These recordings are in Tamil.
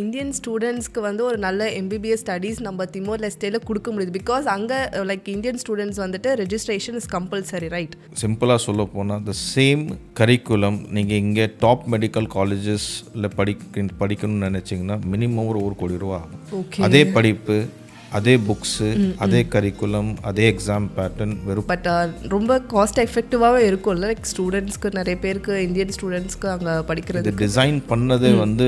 இந்தியன் ஸ்டூடெண்ட்ஸ்க்கு வந்து ஒரு நல்ல MBBS ஸ்டடீஸ் நம்ம திமோர் லெஸ்டேல கொடுக்க முடியுது? பிகாஸ் அங்கே லைக் இந்தியன் ஸ்டூடெண்ட்ஸ் வந்துட்டு ரெஜிஸ்ட்ரேஷன் இஸ் கம்பல்சரி, ரைட்? சிம்பிளாக சொல்ல போனால் த சேம் கரிக்குலம் நீங்கள் இங்கே டாப் மெடிக்கல் காலேஜஸில் படிக்கணும்னு நினச்சிங்கன்னா மினிமம் ஒரு 1 கோடி ரூபா ஆகும். அதே படிப்பு, அதே புக்ஸு, அதே கரிக்குலம், அதே எக்ஸாம் பேட்டர்ன் வெறும். பட் ரொம்ப காஸ்ட் எஃபெக்டிவாகவே இருக்கும்ல, லைக் ஸ்டூடெண்ட்ஸ்க்கு, நிறைய பேருக்கு இந்தியன் ஸ்டூடெண்ட்ஸ்க்கு அங்கே படிக்கிறது. டிசைன் பண்ணதே வந்து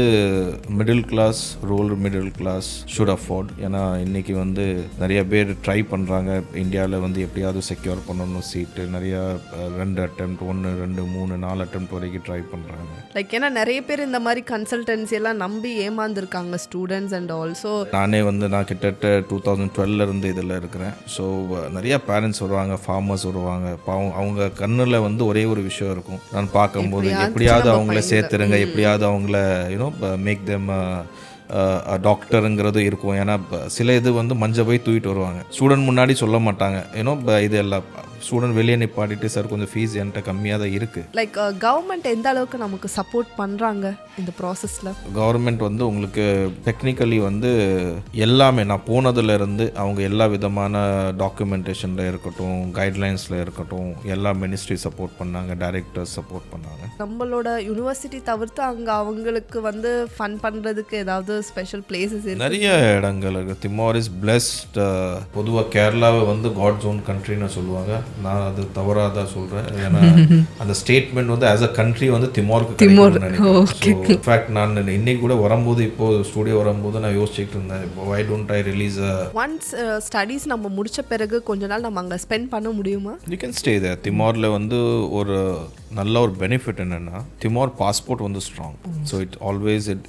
middle class, rural middle class should afford. ஏன்னா இன்றைக்கி வந்து நிறைய பேர் ட்ரை பண்ணுறாங்க இந்தியாவில் வந்து எப்படியாவது செக்யூர் பண்ணணும் சீட்டு. நிறையா 2 அட்டெம்ப்ட், 1, 2, 3, 4 அட்டெம்ப்ட் வரைக்கும் ட்ரை பண்ணுறாங்க. லைக் ஏன்னா நிறைய பேர் இந்த மாதிரி கன்சல்டன்சி எல்லாம் நம்பி ஏமாந்துருக்காங்க ஸ்டூடெண்ட்ஸ் அண்ட் ஆல்சோ. நானே வந்து நான் கிட்டத்தட்ட 2012 இருந்து இதில் இருக்கிறேன். ஸோ நிறைய பேரண்ட்ஸ் வருவாங்க, ஃபார்மர்ஸ் வருவாங்க. அவங்க கண்ணில் வந்து ஒரே ஒரு விஷயம் இருக்கும். நான் பார்க்கும்போது எப்படியாவது அவங்கள சேர்த்துருங்க, எப்படியாவது அவங்கள மேக் தெம் டாக்டருங்கிறது இருக்கும். ஏன்னா சில இது வந்து மஞ்சள் போய் தூக்கிட்டு வருவாங்க, ஸ்டூடெண்ட் முன்னாடி சொல்ல மாட்டாங்க. இது எல்லாம் ஸ்டூடெண்ட் வெளியே நிப்பாட்டிட்டு சார் கொஞ்சம் ஃபீஸ் என்கிட்ட கம்மியாக தான் இருக்குது. லைக் கவர்மெண்ட் எந்த அளவுக்கு நமக்கு சப்போர்ட் பண்ணுறாங்க இந்த ப்ராசஸில்? கவர்மெண்ட் வந்து உங்களுக்கு டெக்னிக்கலி வந்து எல்லாமே நான் போனதுலேருந்து அவங்க எல்லா விதமான டாக்குமெண்டேஷனில் இருக்கட்டும், கைட்லைன்ஸில் இருக்கட்டும், எல்லா மினிஸ்ட்ரி சப்போர்ட் பண்ணாங்க, டைரக்டர்ஸ் சப்போர்ட் பண்ணாங்க. நம்மளோட யூனிவர்சிட்டி தவிர்த்து அங்கே அவங்களுக்கு வந்து ஃபன் பண்ணுறதுக்கு ஏதாவது ஸ்பெஷல் பிளேசஸ்? நிறைய இடங்கள் இருக்குது. Timor is blessed. பொதுவாக கேரளாவை வந்து காட் ஜோன் கண்ட்ரின்னு சொல்லுவாங்க. நான் அது தவறாக தான் சொல்கிறேன். ஏன்னா அந்த ஸ்டேட்மெண்ட் வந்து ஆஸ் அ கண்ட்ரி வந்து திமோருக்கு நினைக்கிறேன். இன்ஃபேக்ட் நான் இன்னைக்கு கூட வரும்போது, இப்போது ஸ்டூடியோ வரும்போது நான் யோசிச்சுட்டு இருந்தேன், why don't I release once studies நம்ம முடிச்ச பிறகு கொஞ்ச நாள் நம்ம அங்கே ஸ்பெண்ட் பண்ண முடியுமா? You can stay there. திமோரில் வந்து ஒரு நல்ல ஒரு பெனிஃபிட் என்னென்னா, திமோர் பாஸ்போர்ட் வந்து strong. So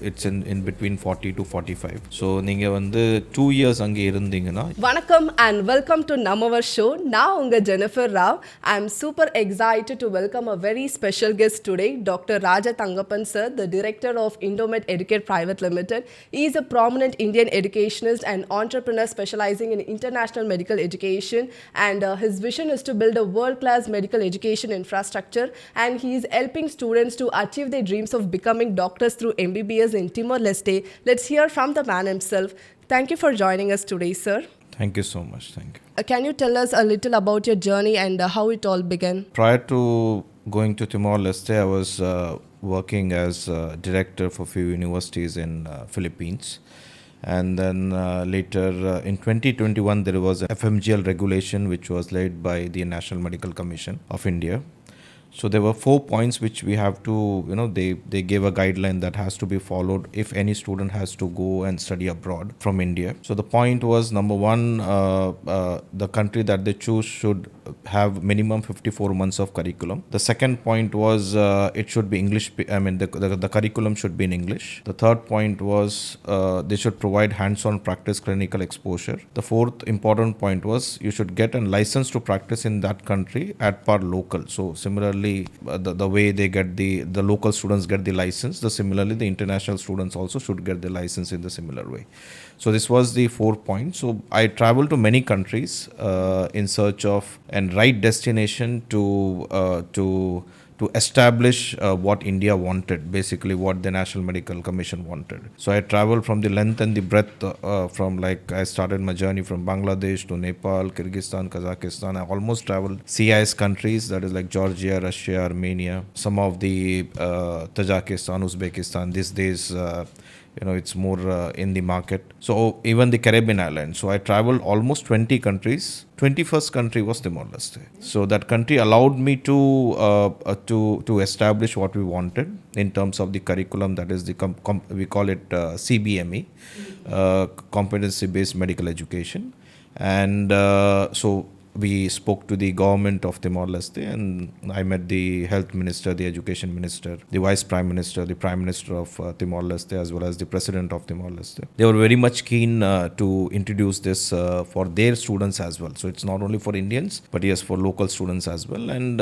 it's in between 40 to 45. So நீங்கள் வந்து 2 years அங்கே இருந்தீங்கன்னா. வணக்கம் and welcome to Nammavar show. நான் உங்கள் Jennifer Rao. I am super excited to welcome a very special guest today, Dr.Raja Thangappan sir, the director of Indomed Educate Private Limited. He is a prominent Indian educationist and entrepreneur specializing in international medical education, and his vision is to build a world-class medical education infrastructure, and he is helping students to achieve their dreams of becoming doctors through MBBS in Timor Leste. Let's hear from the man himself. Thank you for joining us today, sir. Thank you so much. Thank you. Can you tell us a little about your journey and how it all began? Prior to going to Timor Leste, I was working as director for few universities in Philippines. And then later in 2021 there was a FMGL regulation which was led by the National Medical Commission of India. So there were 4 points which we have to, they gave a guideline that has to be followed if any student has to go and study abroad from India. So the point was, number one, the country that they choose should have minimum 54 months of curriculum. The second point was it should be English, the curriculum should be in English. The third point was they should provide hands-on practice clinical exposure. The fourth important point was you should get a license to practice in that country at par local. So similarly, the way they get the local students get the license, similarly the international students also should get the license in the similar way. So this was the 4 points. So I traveled to many countries in search of and right destination to establish what India wanted, basically what the National Medical Commission wanted. So I traveled from the length and the breadth from, like, I started my journey from Bangladesh to Nepal, Kyrgyzstan, Kazakhstan. I almost traveled CIS countries, that is like Georgia, Russia, Armenia, some of the Tajikistan, Uzbekistan. These days it's more in the market. So even the Caribbean islands. So I traveled almost 20 countries. 21st country was Timor Leste. So that country allowed me to establish what we wanted in terms of the curriculum, that is the we call it CBME, competency based medical education. And so we spoke to the government of Timor Leste, and I met the health minister, the education minister, the vice prime minister, the prime minister of Timor Leste, as well as the president of Timor Leste. They were very much keen to introduce this for their students as well. So it's not only for Indians, but yes, for local students as well. And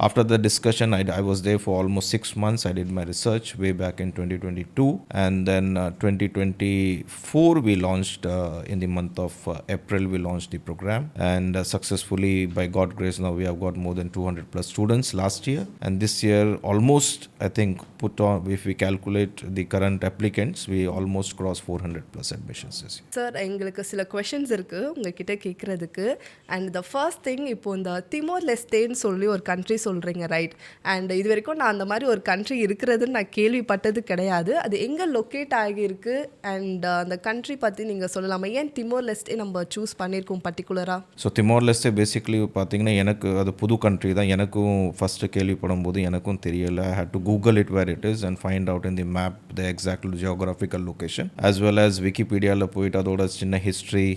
after the discussion, I was there for almost 6 months. I did my research way back in 2022, and then 2024 we launched in the month of April we launched the program. And successfully, by God grace, now we have got more than 200 plus students last year, and this year almost, I think, put on, if we calculate the current applicants, we almost cross 400 plus admissions this year. Sir எங்களுக்கு சில கொஷின்ஸ் இருக்குது உங்ககிட்ட கேட்குறதுக்கு. அண்ட் த ஃபர்ஸ்ட் திங், இப்போ இந்த திமோர் லெஸ்டேன்னு சொல்லி ஒரு கண்ட்ரி சொல்கிறீங்க, ரைட்? அண்ட் இது வரைக்கும் நான் அந்த மாதிரி ஒரு கண்ட்ரி இருக்கிறதுன்னு நான் கேள்விப்பட்டது கிடையாது. அது எங்கே லொக்கேட் ஆகியிருக்கு அண்ட் அந்த கண்ட்ரி பற்றி நீங்கள் சொல்லலாமா? ஏன் திமோர் லெஸ்டே நம்ம சூஸ் பண்ணியிருக்கோம் பர்டிகுலராக? ஸோ திமோர் லெஸ்டே பேசிக்லி பார்த்தீங்கன்னா எனக்கு அது புது கண்ட்ரி தான். எனக்கும் ஃபஸ்ட்டு கேள்விப்படும் போது எனக்கும் தெரியலை. I had to google it where it is and find out in the map the exact geographical location as well as விக்கிபீடியாவில் போயிட்டு அதோட சின்ன ஹிஸ்ட்ரி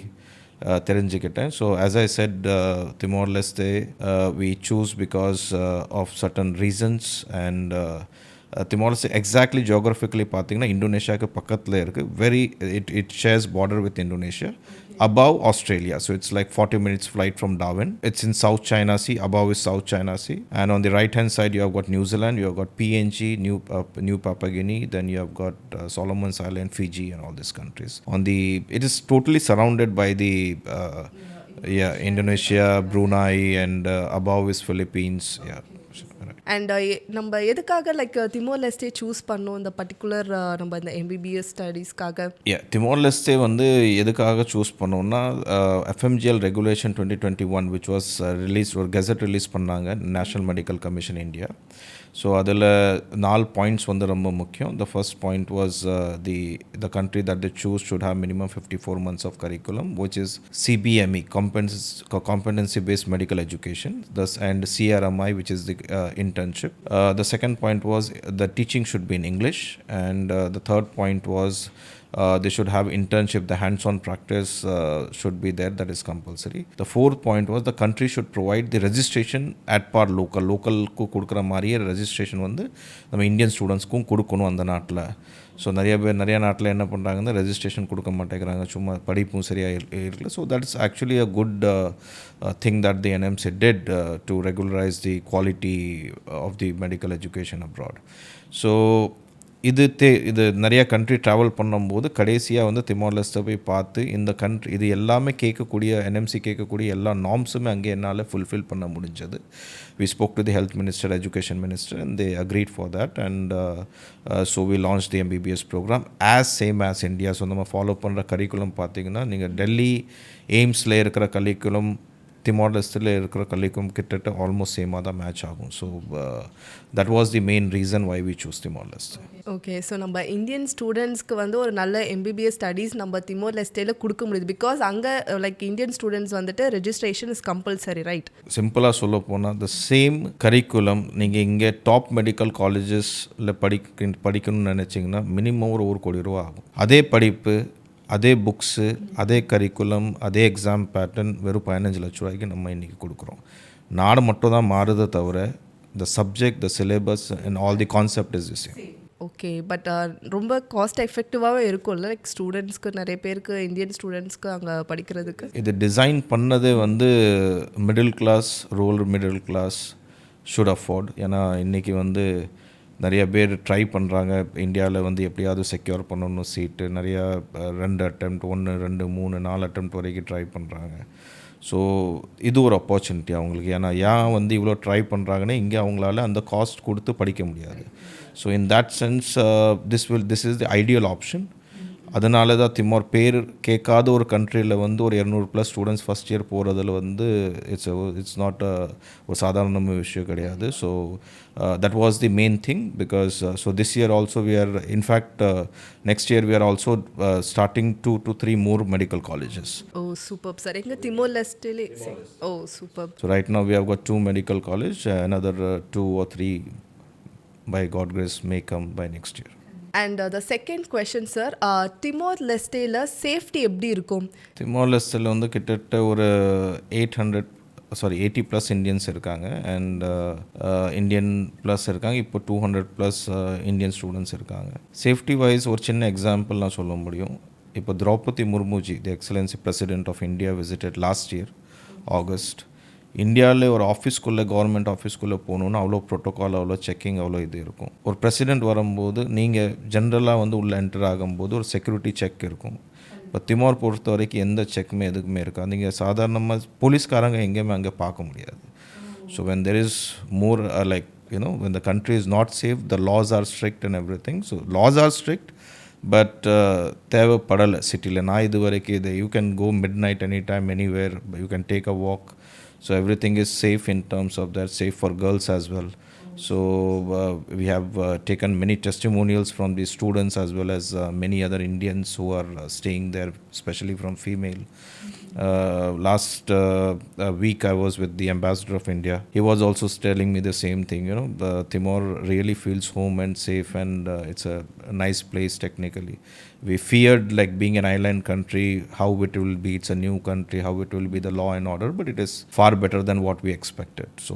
தெரிஞ்சுக்கிட்டேன். So as I said, Timor Leste we choose because of certain reasons. And Timor Leste exactly geographically பார்த்தீங்கன்னா இந்தோனேஷியாவுக்கு பக்கத்தில் இருக்குது. It shares border with Indonesia above Australia, so it's like 40 minutes flight from Darwin. It's in South China Sea. Above is South China Sea, and on the right hand side you have got New Zealand, you have got PNG, New Papua Guinea, then you have got Solomon's Island, Fiji, and all these countries. It is totally surrounded by the Indonesia, Brunei, and above is Philippines. And நம்ம எதுக்காக லைக் திமோர் லெஸ்டே சூஸ் பண்ணோம் இந்த பர்டிகுலர் நம்ம இந்த எம்பிபிஎஸ் ஸ்டடீஸ்க்காக? திமோர் லெஸ்டே வந்து எதுக்காக சூஸ் பண்ணோம்னா, FMGL regulation 2021 which was release, ஒரு கெசட் ரிலீஸ் பண்ணாங்க national medical commission India. So அதில் 4 பாயிண்ட்ஸ் வந்து ரொம்ப முக்கியம். The first point was the country that they choose should have minimum 54 months of curriculum, which is CBME, competency based medical education, thus, and CRMI, which is the internship. The second point was the teaching should be in English, and the third point was they should have internship, the hands-on practice should be there, that is compulsory. The fourth point was the country should provide the registration at par local ku kudukra mariye registration வந்து நம்ம இந்தியன் ஸ்டூடெண்ட்ஸ்க்கும் கொடுக்கணும் அந்த நாட்டில். ஸோ நிறைய நாட்டில் என்ன பண்ணுறாங்கன்னா ரெஜிஸ்ட்ரேஷன் கொடுக்க மாட்டேங்கிறாங்க, சும்மா படிப்பும் சரியாக இருக்கல. So that is actually a good thing that the NMC did to regularize the quality of the medical education abroad. So இது நிறைய கண்ட்ரி ட்ராவல் பண்ணும்போது கடைசியாக வந்து திமோர் லெஸ்டே போய் பார்த்து இந்த கண்ட்ரி இது எல்லாமே கேட்கக்கூடிய என்எம்சி கேட்கக்கூடிய எல்லா நார்ம்ஸுமே அங்கே என்னால் ஃபுல்ஃபில் பண்ண முடிஞ்சது. We spoke to the health minister, education minister, and they agreed for that, and so we launched the MBBS program as same as India. So நம்ம ஃபாலோ பண்ணுற கரிக்குலம் பார்த்தீங்கன்னா நீங்கள் டெல்லி எய்ம்ஸில் இருக்கிற கரிக்குலம் திமோர் லெஸ்டில் இருக்கிற கரிக்குலம் கிட்டத்தட்ட ஆல்மோஸ்ட் சேமாக தான் மேட்ச் ஆகும். So that was the main reason why we choose Timor Leste. Okay, so நம்ம இந்தியன் ஸ்டூடெண்ட்ஸ்க்கு வந்து ஒரு நல்ல எம்பிபிஎஸ் ஸ்டடீஸ் நம்ம திமோர் லெஸ்டேல கொடுக்க முடியுது பிகாஸ் அங்கே லைக் இந்தியன் ஸ்டூடெண்ட்ஸ் வந்துட்டு ரெஜிஸ்ட்ரேஷன் இஸ் கம்பல்சரி, ரைட்? சிம்பிளாக சொல்ல போனால் த சேம் கரிக்குலம் நீங்கள் இங்கே டாப் மெடிக்கல் காலேஜஸில் படிக்கணும்னு நினச்சிங்கன்னா மினிமம் ஒரு 1 கோடி ரூபா ஆகும். அதே படிப்பு, அதே புக்ஸு, அதே கரிக்குலம், அதே எக்ஸாம் பேட்டர்ன் வெறும் 15 லட்ச ரூபாய்க்கு நம்ம இன்றைக்கி கொடுக்குறோம். நாடு மட்டும் தான் மாறுதே தவிர the subject, the syllabus and all the concept is the same. Okay, but ரொம்ப காஸ்ட் எஃபெக்டிவாகவே இருக்கும்ல லைக் ஸ்டூடெண்ட்ஸ்க்கு, நிறைய பேருக்கு இந்தியன் ஸ்டூடெண்ட்ஸ்க்கு அங்கே படிக்கிறதுக்கு? இது டிசைன் பண்ணதே வந்து middle class, rural middle class should afford. ஏன்னா இன்றைக்கி வந்து நிறைய பேர் ட்ரை பண்ணுறாங்க இந்தியாவில் வந்து எப்படியாவது செக்யூர் பண்ணணும் சீட்டு. நிறையா 2 அட்டெம்ப்ட், 1, 2, 3, 4 அட்டெம்ப்ட் வரைக்கும் ட்ரை பண்ணுறாங்க. ஸோ இது ஒரு ஆப்பர்ச்சுனிட்டி அவங்களுக்கு. ஏன்னா ஏன் வந்து இவ்வளோ ட்ரை பண்ணுறாங்கன்னா இங்கே அவங்களால அந்த காஸ்ட் கொடுத்து படிக்க முடியாது. So in that sense this is the ideal option. அதனால தான் திமோர் பேர் கேட்காத ஒரு கண்ட்ரியில் வந்து ஒரு 200+ ஸ்டூடெண்ட்ஸ் ஃபஸ்ட் இயர் போகிறதுல வந்து இட்ஸ் நாட் ஒரு சாதாரண விஷயம் கிடையாது. So that was the main thing because so this year also we are in fact next year we are also starting 2 to 3 more medical colleges. Oh super sir. எங்கே திமோர் லெஸ்டேலே? Oh super. So right now we have got 2 medical college, another 2 or 3 by God grace may come by next year. And the second question sir, Timor லெஸ்டேல சேஃப்டி எப்படி இருக்கும்? திமோர் லெஸ்டேல வந்து கிட்டத்தட்ட ஒரு 80+ இந்தியன்ஸ் இருக்காங்க அண்ட் இந்தியன் ப்ளஸ் இருக்காங்க. இப்போ 200+ இந்தியன் ஸ்டூடெண்ட்ஸ் இருக்காங்க. சேஃப்டி வைஸ் ஒரு சின்ன எக்ஸாம்பிள் நான் சொல்ல முடியும். இப்போ Draupadi Murmu ji, the excellency president of India, visited last year August. இந்தியாவில் ஒரு ஆஃபீஸ்க்குள்ளே, கவர்மெண்ட் ஆஃபீஸ்க்குள்ளே போகணுன்னா அவ்வளோ ப்ரோட்டோக்கால், அவ்வளோ செக்கிங், அவ்வளோ இது இருக்கும். ஒரு பிரசிடெண்ட் வரும்போது நீங்கள் ஜென்ரலாக வந்து உள்ளே என்டர் ஆகும்போது ஒரு செக்யூரிட்டி செக் இருக்கும். இப்போ திமோர் பொறுத்த வரைக்கும் எந்த செக்குமே எதுக்குமே இருக்காது. நீங்கள் சாதாரணமாக போலீஸ்காரங்க எங்கேயுமே அங்கே பார்க்க முடியாது. So when there is more like when the country is not safe, the laws are strict and everything. So laws are strict, but தேவைப்படலை சிட்டியில். நான் இது வரைக்கும் இது you can go midnight any time anywhere, you can take a walk. So everything is safe in terms of that, safe for girls as well. So we have taken many testimonials from the students as well as many other Indians who are staying there, especially from female. Last week I was with the ambassador of India. He was also telling me the same thing. Timor really feels home and safe, and it's a nice place technically. We feared like being an island country, how it will be. It's a new country, how it will be the law and order, but it is far better than what we expected. So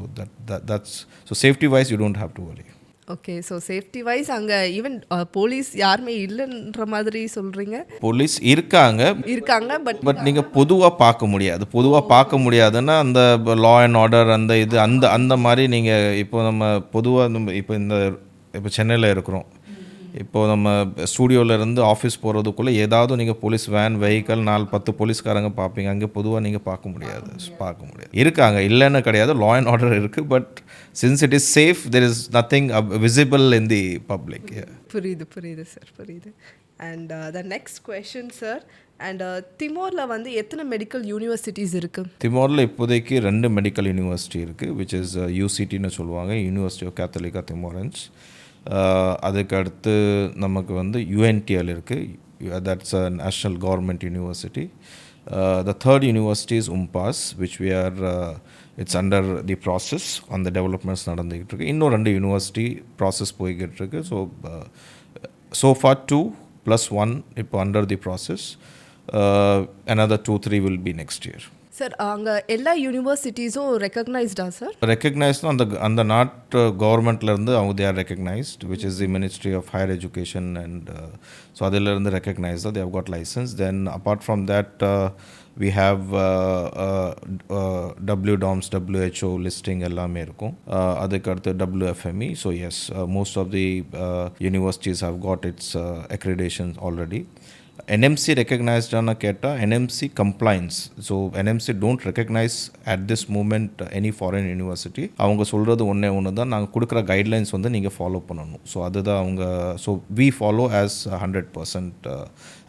that's so safety wise you don't have to worry. Okay, so safety wise அங்கே ஈவன் போலீஸ் யாருமே இல்லைன்ற மாதிரி சொல்கிறீங்க? போலீஸ் இருக்காங்க, பட் நீங்கள் பொதுவாக பார்க்க முடியாதுன்னா அந்த லா அண்ட் ஆர்டர் அந்த மாதிரி நீங்கள் இப்போ நம்ம பொதுவாக இப்போ சென்னையில் இருக்கிறோம். இப்போது நம்ம ஸ்டூடியோவிலேருந்து ஆஃபீஸ் போகிறதுக்குள்ளே ஏதாவது நீங்கள் போலீஸ் வேன் வெஹிக்கல் 4-10 போலீஸ்காரங்க பார்ப்பீங்க. அங்கே பொதுவாக நீங்கள் பார்க்க முடியாது. இருக்காங்க, இல்லைன்னு கிடையாது. லா அண்ட் ஆர்டர் இருக்குது, but since it is safe there is nothing visible in the public. புரியுது சார், புரியுது. And the next question sir, and திமோரில் எத்தனை மெடிக்கல் யூனிவர்சிட்டிஸ் இருக்குது? திமோரில் இப்போதைக்கு 2 மெடிக்கல் யூனிவர்சிட்டி இருக்குது, விச் இஸ் யூசிடின்னு சொல்லுவாங்க, யூனிவர்சிட்டி ஆஃப் கேத்தலிக்கா திமோரன்ஸ். அதுக்கு அடுத்து நமக்கு UNTL இருக்குது, that's a national government university. The third university is UMPAS, which we are it's under the process on the developments நடந்துகிட்டு இருக்கு. இன்னும் 2 யூனிவர்சிட்டி ப்ராசஸ் போய்கிட்டு இருக்கு. So far 2 + 1 இப்போ under the process. Another 2-3 will be next year. Sir, அங்கே எல்லா யூனிவர்சிட்டிஸும் ரெக்கக்னைஸ்டா சார்? ரெக்கக்னைஸ்னா அந்த நாட்டு கவர்மெண்ட்லேருந்து அவங்க they are recognised, which is the ministry of higher education. And so அதிலேருந்து recognise they have got licence. Then apart from that we have WDOMS, WHO listing எல்லாமே இருக்கும். அதுக்கு அடுத்து WFME. So yes, most of the universities have got its accreditation already. NMC recognized ஆன கேட்டால் NMC compliance. So NMC don't recognize at this moment any foreign university. அவங்க சொல்கிறது ஒன்று தான், நாங்கள் கொடுக்குற கைட்லைன்ஸ் நீங்கள் ஃபாலோ பண்ணணும். ஸோ அதுதான் அவங்க. So we follow as 100%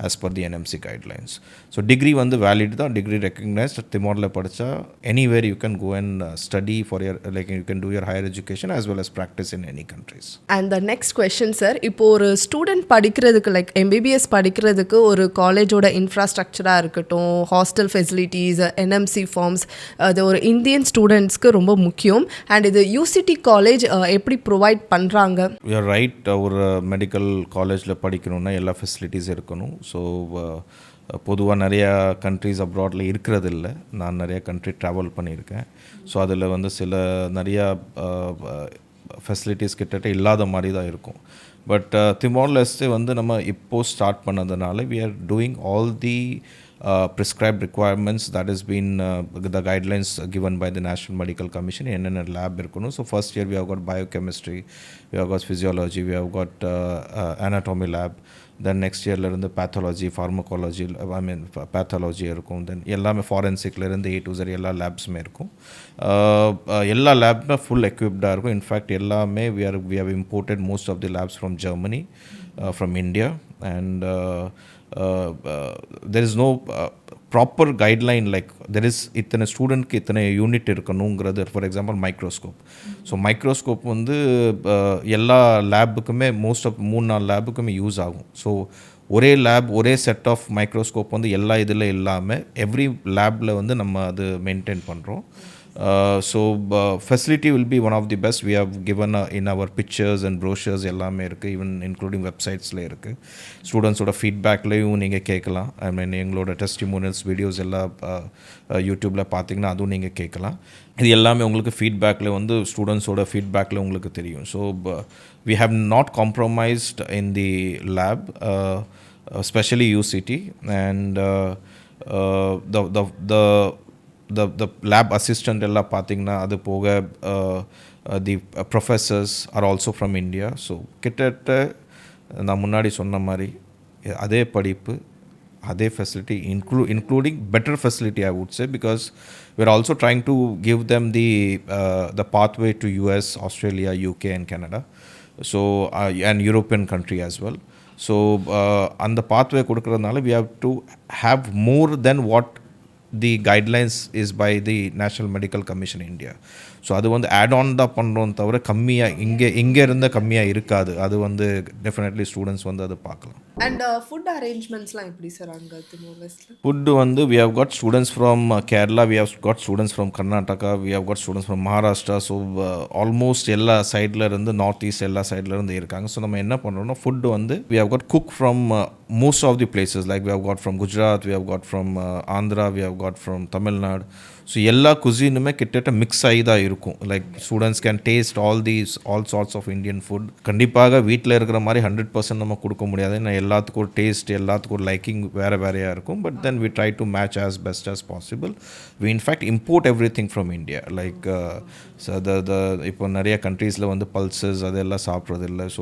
as per the NMC guidelines. So degree valid தான், டிகிரி ரெக்கக்னைஸ்ட். திமோரில் படித்தா anywhere you can go and study for your you can do your higher education as well as practice in any countries. And the next question sir, இப்போ ஒரு ஸ்டூடெண்ட் படிக்கிறதுக்கு MBBS படிக்கிறதுக்கு ஒரு காலேஜோட இன்ஃப்ராஸ்ட்ரக்சராக இருக்கட்டும், ஹாஸ்டல் ஃபெசிலிட்டிஸ், NMC ஃபார்ம்ஸ், அது ஒரு இந்தியன் ஸ்டூடெண்ட்ஸ்க்கு ரொம்ப முக்கியம். அண்ட் இது யூசிடி காலேஜ் எப்படி ப்ரொவைட் பண்ணுறாங்க? You're right. ஒரு மெடிக்கல் காலேஜில் படிக்கணுன்னா எல்லா ஃபெசிலிட்டிஸ் இருக்கணும். ஸோ பொதுவாக நிறையா கண்ட்ரிஸ் அப்ராடில் இருக்கிறது இல்லை. நான் நிறையா கண்ட்ரி ட்ராவல் பண்ணியிருக்கேன். ஸோ அதில் சில நிறையா ஃபெசிலிட்டிஸ் கிட்டத்தட்ட இல்லாத மாதிரி தான் இருக்கும். பட் திமோர் லெஸ்டே நம்ம இப்போது ஸ்டார்ட் பண்ணதுனால we are doing all the prescribed requirements that has been the guidelines given by the National Medical Commission. என்னென்ன லேப் இருக்கணும். So first year we have got biochemistry, we have got physiology, we have got anatomy lab. Then next இயர்லேருந்து பேத்தாலஜி, ஃபார்மகாலஜி, பேத்தாலஜி இருக்கும். தென் எல்லாமே ஃபாரென்சிக்லேருந்து A to Z எல்லா லேப்ஸுமே இருக்கும். எல்லா லேப்மே ஃபுல் எக்யூப்டாக இருக்கும். இன்ஃபேக்ட் எல்லாமே we have imported most of the labs from Germany, from India, and there is no proper guideline there is இத்தனை ஸ்டூடெண்ட்க்கு இத்தனை யூனிட் இருக்கணுங்கிறது. For example microscope. So microscope எல்லா லேபுக்குமே மோஸ்ட் ஆஃப் 3-4 லேபுக்குமே யூஸ் ஆகும். ஸோ ஒரே லேப் ஒரே செட் ஆஃப் மைக்ரோஸ்கோப் எல்லா இதில் இல்லாமல் எவ்ரி லேபில் நம்ம அது மெயின்டைன் பண்ணுறோம். So facility will be one of the best. We have given in our pictures and brochures எல்லாமே இருக்குது, ஈவன் இன்க்ளூடிங் வெப்சைட்ஸில் இருக்குது. ஸ்டூடெண்ட்ஸோட ஃபீட்பேக்லேயும் நீங்கள் கேட்கலாம். ஐ மீன் எங்களோட டெஸ்டிமோனியல்ஸ் வீடியோஸ் எல்லாம் யூடியூப்பில் பார்த்தீங்கன்னா அதுவும் நீங்கள் கேட்கலாம். இது எல்லாமே உங்களுக்கு ஃபீட்பேக்கில் ஸ்டூடெண்ட்ஸோட ஃபீட்பேக்கில் உங்களுக்கு தெரியும். So we have not compromised in the lab, especially UCT, and the lab assistant எல்லாம் பார்த்தீங்கன்னா அது போக the professors are also from India. So கிட்டத்தட்ட நான் முன்னாடி சொன்ன மாதிரி அதே படிப்பு அதே facility including better facility I would say, because we're also trying to give them the pathway to US, Australia, UK and Canada, so and European country as well. So அந்த pathway கொடுக்கறதுனால we have to have more than what the guidelines is by the National Medical Commission India. So அது வந்து ஆட் ஆன் தான் பண்ணுறோம் தவிர கம்மியாக இங்கே இருந்த கம்மியாக இருக்காது. அது வந்து டெஃபினெட்லி ஸ்டூடெண்ட்ஸ் வந்து அதை பார்க்கலாம். அண்ட் ஃபுட் அரேஞ்ச்மெண்ட்ஸ்லாம் எப்படி சார் அங்கே திமோர் லெஸ்ட்டில்? ஃபுட்டு வந்து we have got students from Kerala, we have got students from Karnataka, we have got students from Maharashtra. So almost எல்லா சைடில் இருந்து நார்த் ஈஸ்ட் எல்லா சைடில் இருந்து இருக்காங்க. ஸோ நம்ம என்ன பண்ணுறோம்னா ஃபுட்டு வந்து we have got cook from most of the places, like we have got from Gujarat, we have got from Andhra, we have got from Tamil Nadu. So எல்லா குசினுமே கிட்டத்தட்ட மிக்ஸ் ஆகி தான் இருக்கும். Like students can taste all sorts of Indian food. கண்டிப்பாக வீட்டில் இருக்கிற மாதிரி 100% நம்ம கொடுக்க முடியாது. ஏன்னா எல்லாத்துக்கும் ஒரு டேஸ்ட், எல்லாத்துக்கும் ஒரு லைக்கிங் வேறு வேறையாக இருக்கும். But then we try to match as best as possible. We in fact import everything from India. Like இப்போ நிறைய கண்ட்ரீஸில் வந்து பல்சஸ் அதெல்லாம் சாப்பிட்றது இல்லை. ஸோ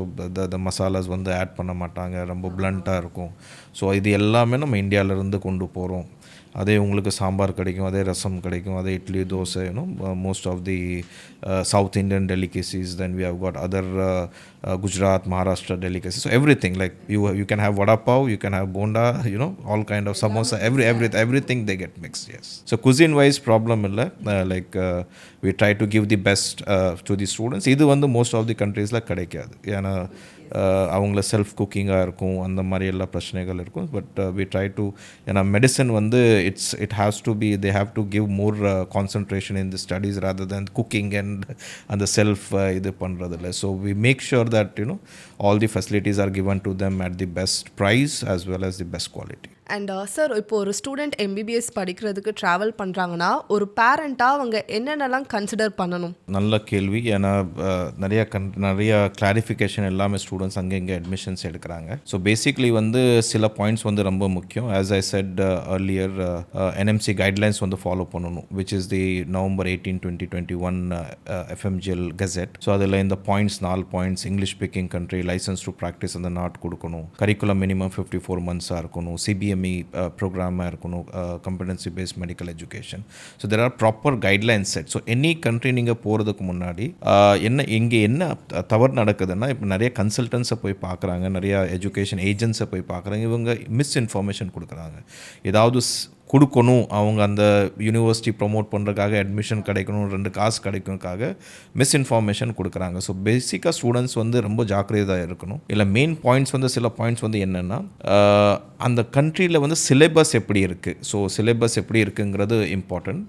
த மசாலாஸ் வந்து ஆட் பண்ண மாட்டாங்க, ரொம்ப பிளண்ட்டாக இருக்கும். ஸோ இது எல்லாமே நம்ம இந்தியாவிலேருந்து கொண்டு போகிறோம். அதே உங்களுக்கு சாம்பார் கிடைக்கும், அதே ரசம் கிடைக்கும், அதே idli dosa, most of the South Indian delicacies. Then we have got other Gujarat, Maharashtra delicacies. So everything, like you can have vada pav, you can have bonda, all kind of samosa, everything they get mixed. Yes. So cuisine wise problem illa, we try to give the best to the students. Idu vandu most of the countries la kedaikadu. Yana avangla self cooking ah irukum, andha mari ella prashnegal irukum. But we try to, medicine vandu it has to be, they have to give more concentration in the studies rather than cooking and the self idu pandradilla. So we make sure that all the facilities are given to them at the best price as well as the best quality. And sir, இப்போ ஒரு ஸ்டூடெண்ட் MBBS படிக்கிறதுக்கு ட்ராவல் பண்ணுறாங்கன்னா ஒரு பேரண்ட்டாக அவங்க என்னென்னலாம் கன்சிடர் பண்ணணும்? நல்ல கேள்வி. ஏன்னா நிறைய கிளாரிஃபிகேஷன் எல்லாமே ஸ்டூடெண்ட்ஸ் அங்கே இங்கே அட்மிஷன்ஸ் எடுக்கிறாங்க. ஸோ பேசிக்லி வந்து சில பாயிண்ட்ஸ் வந்து ரொம்ப முக்கியம். As I said earlier, NMC guidelines வந்து ஃபாலோ பண்ணணும், which is the November 18, 2021 FMGL Gazette. So அதில் இந்த points 4 points: English speaking country, licence to practice அந்த நாட் கொடுக்கணும், கரிக்குலம் மினிமம் 54 months இருக்கணும், CBME ப்ரோக்ராமாக இருக்கணும், competency based medical education. So there are proper guidelines set. So any country நீங்கள் போகிறதுக்கு முன்னாடி இங்கே என்ன தவறு நடக்குதுன்னா, இப்போ நிறைய கன்சல்டன்ஸை போய் பார்க்குறாங்க, நிறைய எஜுகேஷன் ஏஜென்ட்ஸை போய் பார்க்குறாங்க. இவங்க மிஸ்இன்ஃபர்மேஷன் கொடுக்குறாங்க. ஏதாவது கொடுக்கணும், அவங்க அந்த யூனிவர்சிட்டி ப்ரொமோட் பண்ணுறதுக்காக, அட்மிஷன் கிடைக்கணும், 2 காசு கிடைக்கணுக்காக மிஸ்இன்ஃபார்மேஷன் கொடுக்குறாங்க. ஸோ பேசிக்காக ஸ்டூடெண்ட்ஸ் வந்து ரொம்ப ஜாக்கிரதையாக இருக்கணும். இல்லை மெயின் பாயிண்ட்ஸ் வந்து சில பாயிண்ட்ஸ் வந்து என்னென்னா, அந்த கண்ட்ரியில் வந்து சிலபஸ் எப்படி இருக்குது. ஸோ சிலபஸ் எப்படி இருக்குங்கிறது இம்பார்ட்டண்ட்.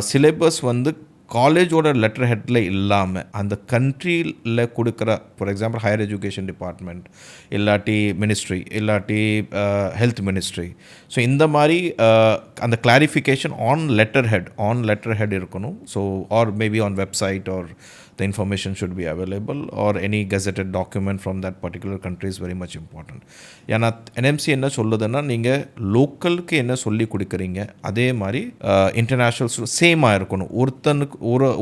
சிலபஸ் வந்து காலேஜோட லெட்டர் ஹெட்டில் இல்லாமல் அந்த கண்ட்ரியில் கொடுக்குற, for example higher education department, இல்லாட்டி மினிஸ்ட்ரி, இல்லாட்டி ஹெல்த் மினிஸ்ட்ரி. ஸோ இந்த மாதிரி அந்த கிளாரிஃபிகேஷன் ஆன் லெட்டர் ஹெட் இருக்கணும். So or maybe on website, or the information should be available, or any gazetted document from that particular country is very much important. ஏன்னா NMC என்ன சொல்லுதுன்னா, நீங்கள் லோக்கலுக்கு என்ன சொல்லி கொடுக்குறீங்க அதே மாதிரி இன்டர்நேஷ்னல் சேமாக இருக்கணும்.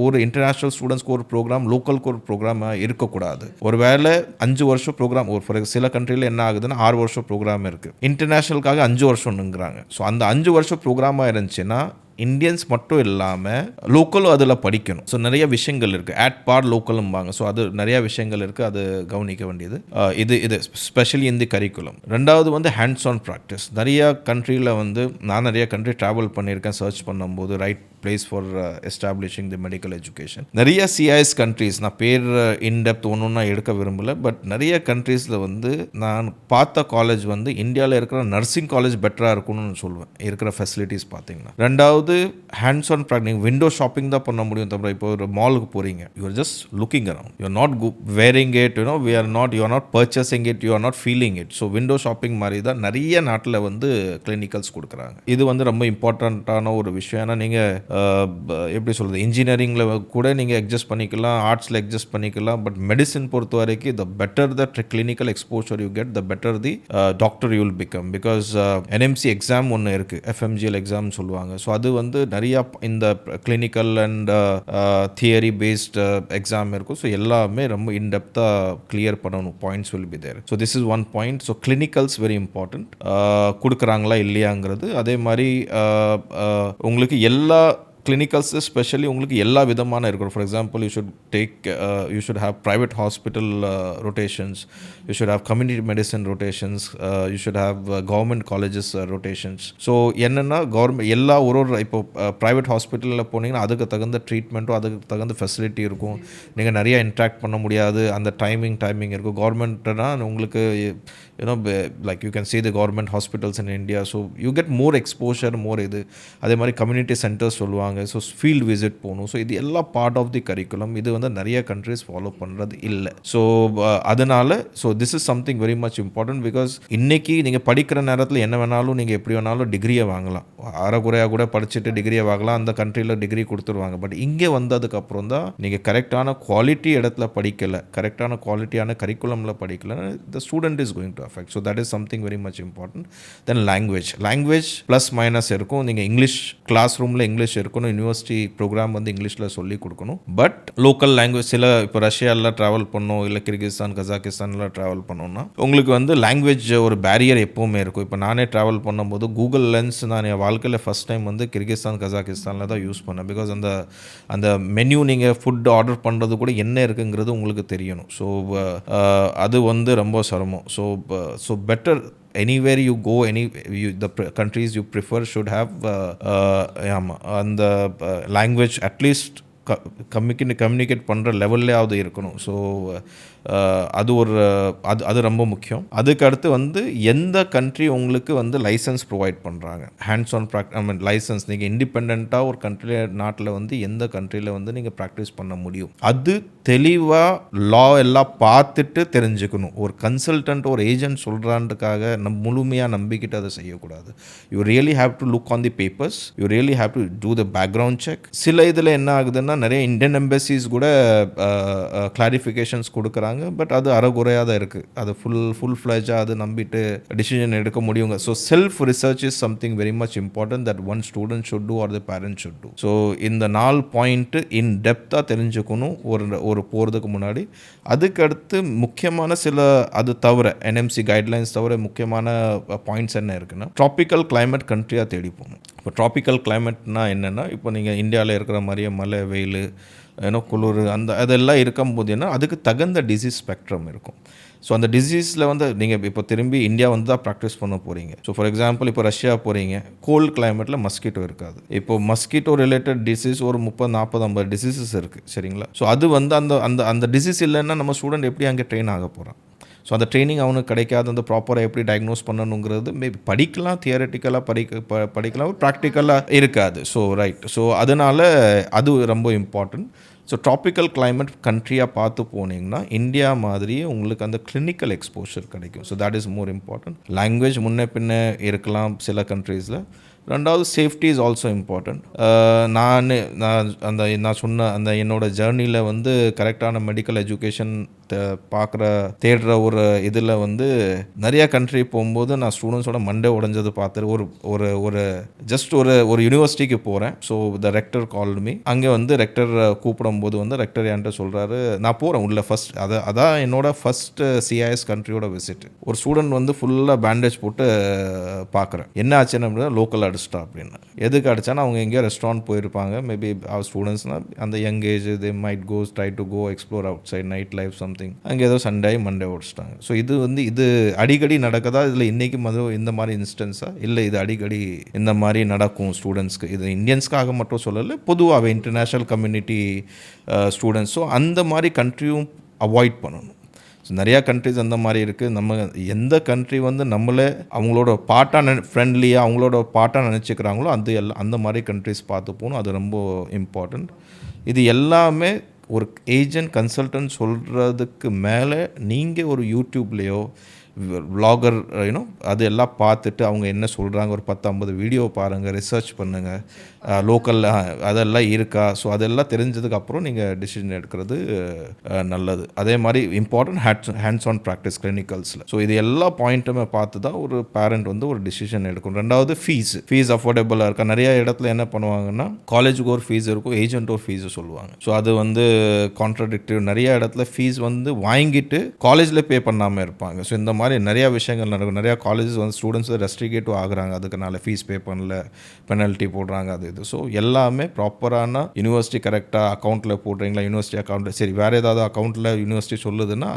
ஒரு இன்டர்நேஷ்னல் ஸ்டூடெண்ட்ஸ்க்கு ஒரு ப்ரோக்ராம், லோக்கலுக்கு ஒரு ப்ரோக்ராம் இருக்கக்கூடாது. ஒரு வேளை 5 வருஷம் ப்ரோக்ராம், ஒரு சில கண்ட்ரியில் என்ன ஆகுதுன்னா 6 வருஷம் ப்ரோக்ராம் இருக்குது, இன்டர்நேஷ்னலுக்காக 5 வருஷம்னுங்கிறாங்க. ஸோ அந்த 5 வருஷம் ப்ரோக்ராமாக இருந்துச்சுன்னா இந்தியன்ஸ் மட்டும் இல்லாமல் லோக்கலும் அதில் படிக்கணும். ஸோ நிறைய விஷயங்கள் இருக்குது, ஆட் பார் லோக்கலும்பாங்க. ஸோ அது நிறையா விஷயங்கள் இருக்குது, அது கவனிக்க வேண்டியது. இது ஸ்பெஷலி இந்த கரிக்குலம். 2வது வந்து ஹேண்ட்ஸ் ஆன் ப்ராக்டிஸ். நிறையா கண்ட்ரியில் வந்து நான் நிறைய கண்ட்ரி ட்ராவல் பண்ணியிருக்கேன். சர்ச் பண்ணும்போது right place for establishing the medical education. நிறைய CIS கண்ட்ரீஸ், நான் பேர் இன்டெப்த் ஒன்றுன்னா எடுக்க விரும்பலை, பட் நிறைய கண்ட்ரீஸில் வந்து நான் பார்த்த காலேஜ் வந்து இந்தியாவில் இருக்கிற நர்சிங் காலேஜ் பெட்டராக இருக்கும்னு சொல்லுவேன், இருக்கிற ஃபெசிலிட்டிஸ் பார்த்தீங்கன்னா. 2வது ஹேண்ட்ஸ் ஆன் ப்ராக்டிஸ். நீங்கள் விண்டோ ஷாப்பிங் தான் பண்ண முடியும் தவிர, இப்போ ஒரு மாலுக்கு போகிறீங்க, you are just looking around, you are not wearing it, you are not purchasing it, you are not feeling it. So window shopping மாதிரி தான் நிறைய நாட்டில் வந்து கிளினிக்கல்ஸ் கொடுக்குறாங்க. இது வந்து ரொம்ப இம்பார்ட்டண்ட்டான ஒரு விஷயம். ஏன்னா நீங்கள் எப்படி சொல்கிறது, இன்ஜினியரிங்கில் கூட நீங்கள் அட்ஜஸ்ட் பண்ணிக்கலாம், ஆர்ட்ஸில் அட்ஜஸ்ட் பண்ணிக்கலாம். பட் மெடிசின் பொறுத்த வரைக்கும் the better the clinical exposure you get, the better the doctor you will become. Because NMC exam ஒன்று இருக்குது, எஃப்எம்ஜிஎல் எக்ஸாம் சொல்லுவாங்க. ஸோ அது வந்து நிறையா இந்த clinical and theory based exam இருக்கும். ஸோ எல்லாமே ரொம்ப இன்டெப்த்தாக கிளியர் பண்ணணும், points will be there. So this is one point. So clinicals very important, கொடுக்குறாங்களா இல்லையாங்கிறது. அதே மாதிரி உங்களுக்கு எல்லா கிளினிக்கல்ஸ் ஸ்பெஷலி உங்களுக்கு எல்லா விதமான இருக்கணும். For example, you should have private hospital rotations, you should have community medicine rotations, you should have government colleges rotations. So என்னென்னா எல்லா ஒரு இப்போ ப்ரைவேட் ஹாஸ்பிட்டலில் போனீங்கன்னா அதுக்கு தகுந்த ட்ரீட்மெண்ட்டும் அதுக்கு தகுந்த ஃபெசிலிட்டி இருக்கும். நீங்கள் நிறையா இன்ட்ராக்ட் பண்ண முடியாது, அந்த டைமிங் இருக்கும். கவர்மெண்ட்னா உங்களுக்கு like you can see the government hospitals in India, so you get more exposure, more இது. அதே மாதிரி கம்யூனிட்டி சென்டர்ஸ் சொல்லுவாங்க. ஸோ ஃபீல்டு விசிட் போகணும். ஸோ இது எல்லாம் பார்ட் ஆஃப் தி கரிக்குலம். இது வந்து நிறைய கண்ட்ரிஸ் ஃபாலோ பண்ணுறது இல்லை. ஸோ அதனால் this is something very much important. Because இன்றைக்கி நீங்கள் படிக்கிற நேரத்தில் என்ன வேணாலும் நீங்கள் எப்படி வேணாலும் டிகிரியை வாங்கலாம், அரைக்குறையாக கூட படிச்சுட்டு டிகிரியை வாங்கலாம், அந்த கண்ட்ரியில் டிகிரி கொடுத்துருவாங்க. பட் இங்கே வந்ததுக்கப்புறம் தான் நீங்கள் கரெக்டான குவாலிட்டி இடத்துல படிக்கலை, கரெக்டான குவாலிட்டியான கரிக்குலமில் படிக்கலை, the student is going to affect. So that is something very much important. Then language plus minus இருக்கும். நீங்கள் இங்கிலீஷ் கிளாஸ் ரூமில் இங்கிலீஷ் இருக்கணும், யூனிவர்சிட்டி ப்ரோக்ராம் வந்து இங்கிலீஷில் சொல்லி கொடுக்கணும். பட் லோக்கல் லாங்குவேஜ், சில இப்போ ரஷ்யாவில் ட்ராவல் பண்ணோம், இல்லை கிர்கிஸ்தான் கஜாகிஸ்தானில் ட்ராவல் பண்ணோம்னா உங்களுக்கு வந்து லாங்குவேஜ் ஒரு பேரியர் எப்போவுமே இருக்கும். இப்போ நானே ட்ராவல் பண்ணும்போது கூகுள் லென்ஸ் நான் என் வாழ்க்கையில் ஃபஸ்ட் டைம் வந்து கிர்கிஸ்தான் கஜாகிஸ்தானில் தான் யூஸ் பண்ணேன். பிகாஸ் அந்த மெனு நீங்கள் ஃபுட் ஆர்டர் பண்ணுறது கூட என்ன இருக்குங்கிறது உங்களுக்கு தெரியணும். ஸோ அது வந்து ரொம்ப சிரமம். So better anywhere you go, the countries you prefer should have and the language at least communicate பண்ணுற லெவல்லையாவது இருக்கணும். ஸோ அது ரொம்ப முக்கியம். அதுக்கடுத்து வந்து எந்த கண்ட்ரி உங்களுக்கு வந்து லைசன்ஸ் ப்ரொவைட் பண்ணுறாங்க, ஹேண்ட்ஸ் ஆன் லைசன்ஸ், நீங்கள் இண்டிபெண்ட்டாக ஒரு நாட்டில் வந்து எந்த கண்ட்ரியில் வந்து நீங்கள் ப்ராக்டிஸ் பண்ண முடியும், அது தெளிவாக லா எல்லாம் பார்த்துட்டு தெரிஞ்சுக்கணும். ஒரு கன்சல்டன்ட் ஒரு ஏஜென்ட் சொல்கிறான்றதுக்காக முழுமையாக நம்பிக்கிட்டு அதை செய்யக்கூடாது. You really have to look on the papers, you really have to do the background check. சில இதில் என்ன ஆகுதுன்னா நிறைய இந்தியன் எம்பசிஸ் கூட கிளாரிஃபிகேஷன்ஸ் கொடுக்குறாங்க. பட் அது அறகுறையாக தான் இருக்குது. அது ஃபுல் ஃப்ளெஜாக அது நம்பிட்டு டிசிஷன் எடுக்க முடியுங்க. So self research is something very much important that one student should do R the parent should do. So இந்த 4 பாயிண்ட்டு இன் டெப்த்தாக தெரிஞ்சுக்கணும் ஒரு போகிறதுக்கு முன்னாடி. அதுக்கடுத்து முக்கியமான சில அது தவிர NMC கைட்லைன்ஸ் தவிர முக்கியமான பாயிண்ட்ஸ் என்ன இருக்குன்னா, ட்ராபிக்கல் கிளைமேட் கண்ட்ரியாக தேடி போகணும். இப்போ ட்ராபிக்கல் கிளைமேட்னா என்னென்னா, இப்போ நீங்கள் இந்தியாவில் இருக்கிற மாதிரியே மழை வெயில் குளிர் அதெல்லாம் இருக்கும்போது என்ன அதுக்கு தகுந்த டிசீஸ் ஸ்பெக்ட்ரம் இருக்கும். ஸோ அந்த டிசீஸில் வந்து நீங்கள் இப்போ திரும்பி இந்தியா வந்து தான் ப்ராக்டிஸ் பண்ண போகிறீங்க. ஸோ ஃபார் எக்ஸாம்பிள் இப்போ ரஷ்யா போகிறீங்க, கோல்டு கிளைமேட்டில் மஸ்கிட்டோ இருக்காது. இப்போ மஸ்கிட்டோ ரிலேட்டட் டிசீஸ் ஒரு 30, 40, 50 டிசீசஸ் இருக்குது, சரிங்களா? ஸோ அது வந்து அந்த டிசீஸ் இல்லைன்னா நம்ம ஸ்டூடெண்ட் எப்படி அங்கே ட்ரெயின் ஆக போகிறான்? ஸோ அந்த ட்ரைனிங் அவனுக்கு கிடைக்காது. அந்த ப்ராப்பராக எப்படி டயக்னோஸ் பண்ணணுங்கிறது மேபி படிக்கலாம், தியரட்டிக்கலாக படிக்கலாம், ப்ராக்டிக்கலாக இருக்காது. So right. ஸோ அதனால் அது ரொம்ப இம்பார்ட்டன்ட். ஸோ ட்ராபிக்கல் கிளைமேட் கண்ட்ரியாக பார்த்து போனீங்கன்னா இந்தியா மாதிரியே உங்களுக்கு அந்த கிளினிக்கல் எக்ஸ்போஷர் கிடைக்கும். So that is more important. Language முன்ன பின்ன இருக்கலாம் சில கண்ட்ரீஸில். ரெண்டாவது சேஃப்டி இஸ் ஆல்சோ இம்பார்ட்டன்ட். நான் சொன்ன அந்த என்னோட ஜேர்னியில் வந்து கரெக்டான மெடிக்கல் எஜுகேஷன் தேடுற ஒரு இதில் வந்து நிறையா கண்ட்ரி போகும்போது நான் ஸ்டூடெண்ட்ஸோட மண்டே உடைஞ்சது பார்த்துட்டு ஒரு ஜஸ்ட் ஒரு யூனிவர்சிட்டிக்கு போகிறேன். So the Richter called me. அங்கே வந்து ரெக்டர் கூப்பிடும்போது வந்து ரெக்டர் என்கிட்ட சொல்கிறாரு, நான் போகிறேன் உள்ள ஃபஸ்ட். அதான் என்னோட ஃபஸ்ட்டு CIS கண்ட்ரியோட விசிட். ஒரு ஸ்டூடெண்ட் வந்து ஃபுல்லாக பேண்டேஜ் போட்டு பார்க்குறேன். என்ன ஆச்சுன்னு அப்படின்னா லோக்கல் அடிச்சிட்டா அப்படின்னு. எதுக்கு அடித்தானா அவங்க எங்கேயோ ரெஸ்டாரண்ட் போயிருப்பாங்க. மேபி அவர் ஸ்டூடெண்ட்ஸ்னால் அந்த young age, they might try to go explore outside nightlife something. அங்கே ஏதோ சண்டே மண்டே ஓடிச்சிட்டாங்க. ஸோ இது அடிக்கடி நடக்குதா? இதில் இன்றைக்கி இந்த மாதிரி இன்ஸ்டன்ஸா? இல்லை, இது அடிக்கடி இந்த மாதிரி நடக்கும் ஸ்டூடெண்ட்ஸ்க்கு. இது இந்தியன்ஸ்க்காக மட்டும் சொல்லலை, பொதுவாகவே இன்டர்நேஷ்னல் கம்யூனிட்டி ஸ்டூடெண்ட்ஸ். ஸோ அந்த மாதிரி கண்ட்ரியும் அவாய்ட் பண்ணணும். ஸோ நிறையா கண்ட்ரிஸ் அந்த மாதிரி இருக்குது. நம்ம எந்த கண்ட்ரி வந்து நம்மளே அவங்களோட பார்ட்டாக ஃப்ரெண்ட்லியாக அவங்களோட பார்ட்டாக நினச்சிக்கிறாங்களோ அந்த மாதிரி கண்ட்ரிஸ் பார்த்து போகணும். அது ரொம்ப இம்பார்ட்டண்ட். இது எல்லாமே ஒரு ஏஜென்ட் கன்சல்டன்ட் சொல்கிறதுக்கு மேலே நீங்கள் ஒரு யூடியூப்லேயோ vlogger அது எல்லாம் பார்த்துட்டு அவங்க என்ன சொல்கிறாங்க ஒரு 10-50 வீடியோ பாருங்கள், ரிசர்ச் பண்ணுங்கள், லோக்கலில் அதெல்லாம் இருக்கா. ஸோ அதெல்லாம் தெரிஞ்சதுக்கப்புறம் நீங்கள் டிசிஷன் எடுக்கிறது நல்லது. அதே மாதிரி இம்பார்ட்டன்ட் ஹேண்ட்ஸ் ஆன் ப்ராக்டிஸ் கிளினிக்கல்ஸில். ஸோ இது எல்லா பாயிண்ட்டுமே பார்த்து தான் ஒரு பேரண்ட் வந்து ஒரு டிசிஷன் எடுக்கணும். ரெண்டாவது ஃபீஸ் அஃபோர்டபுளாக இருக்கா. நிறைய இடத்துல என்ன பண்ணுவாங்கன்னா காலேஜுக்கு ஒரு ஃபீஸ் இருக்கும், ஏஜென்ட் ஒரு ஃபீஸு சொல்லுவாங்க. ஸோ அது வந்து கான்ட்ரடிக்டிவ். நிறைய இடத்துல ஃபீஸ் வந்து வாங்கிட்டு காலேஜில் பே பண்ணாமல் இருப்பாங்க. ஸோ இந்த மாதிரி நிறையா விஷயங்கள் நடக்கும். நிறையா காலேஜஸ் வந்து ஸ்டூடெண்ட்ஸ் ரெஸ்ட்ரிகேட்டிவ் ஆகுறாங்க, அதுக்குனால ஃபீஸ் பே பண்ணல, பெனல்ட்டி போடுறாங்க, அது இது. ஸோ எல்லாமே ப்ராப்பரான யூனிவர்சிட்டி கரெக்டாக அக்கௌண்ட்டில் போடுறீங்களா, யூனிவர்சிட்டி அக்கௌண்ட்டில் சரி வேறு ஏதாவது அக்கௌண்ட்டில் யூனிவர்சிட்டி சொல்லுதுன்னா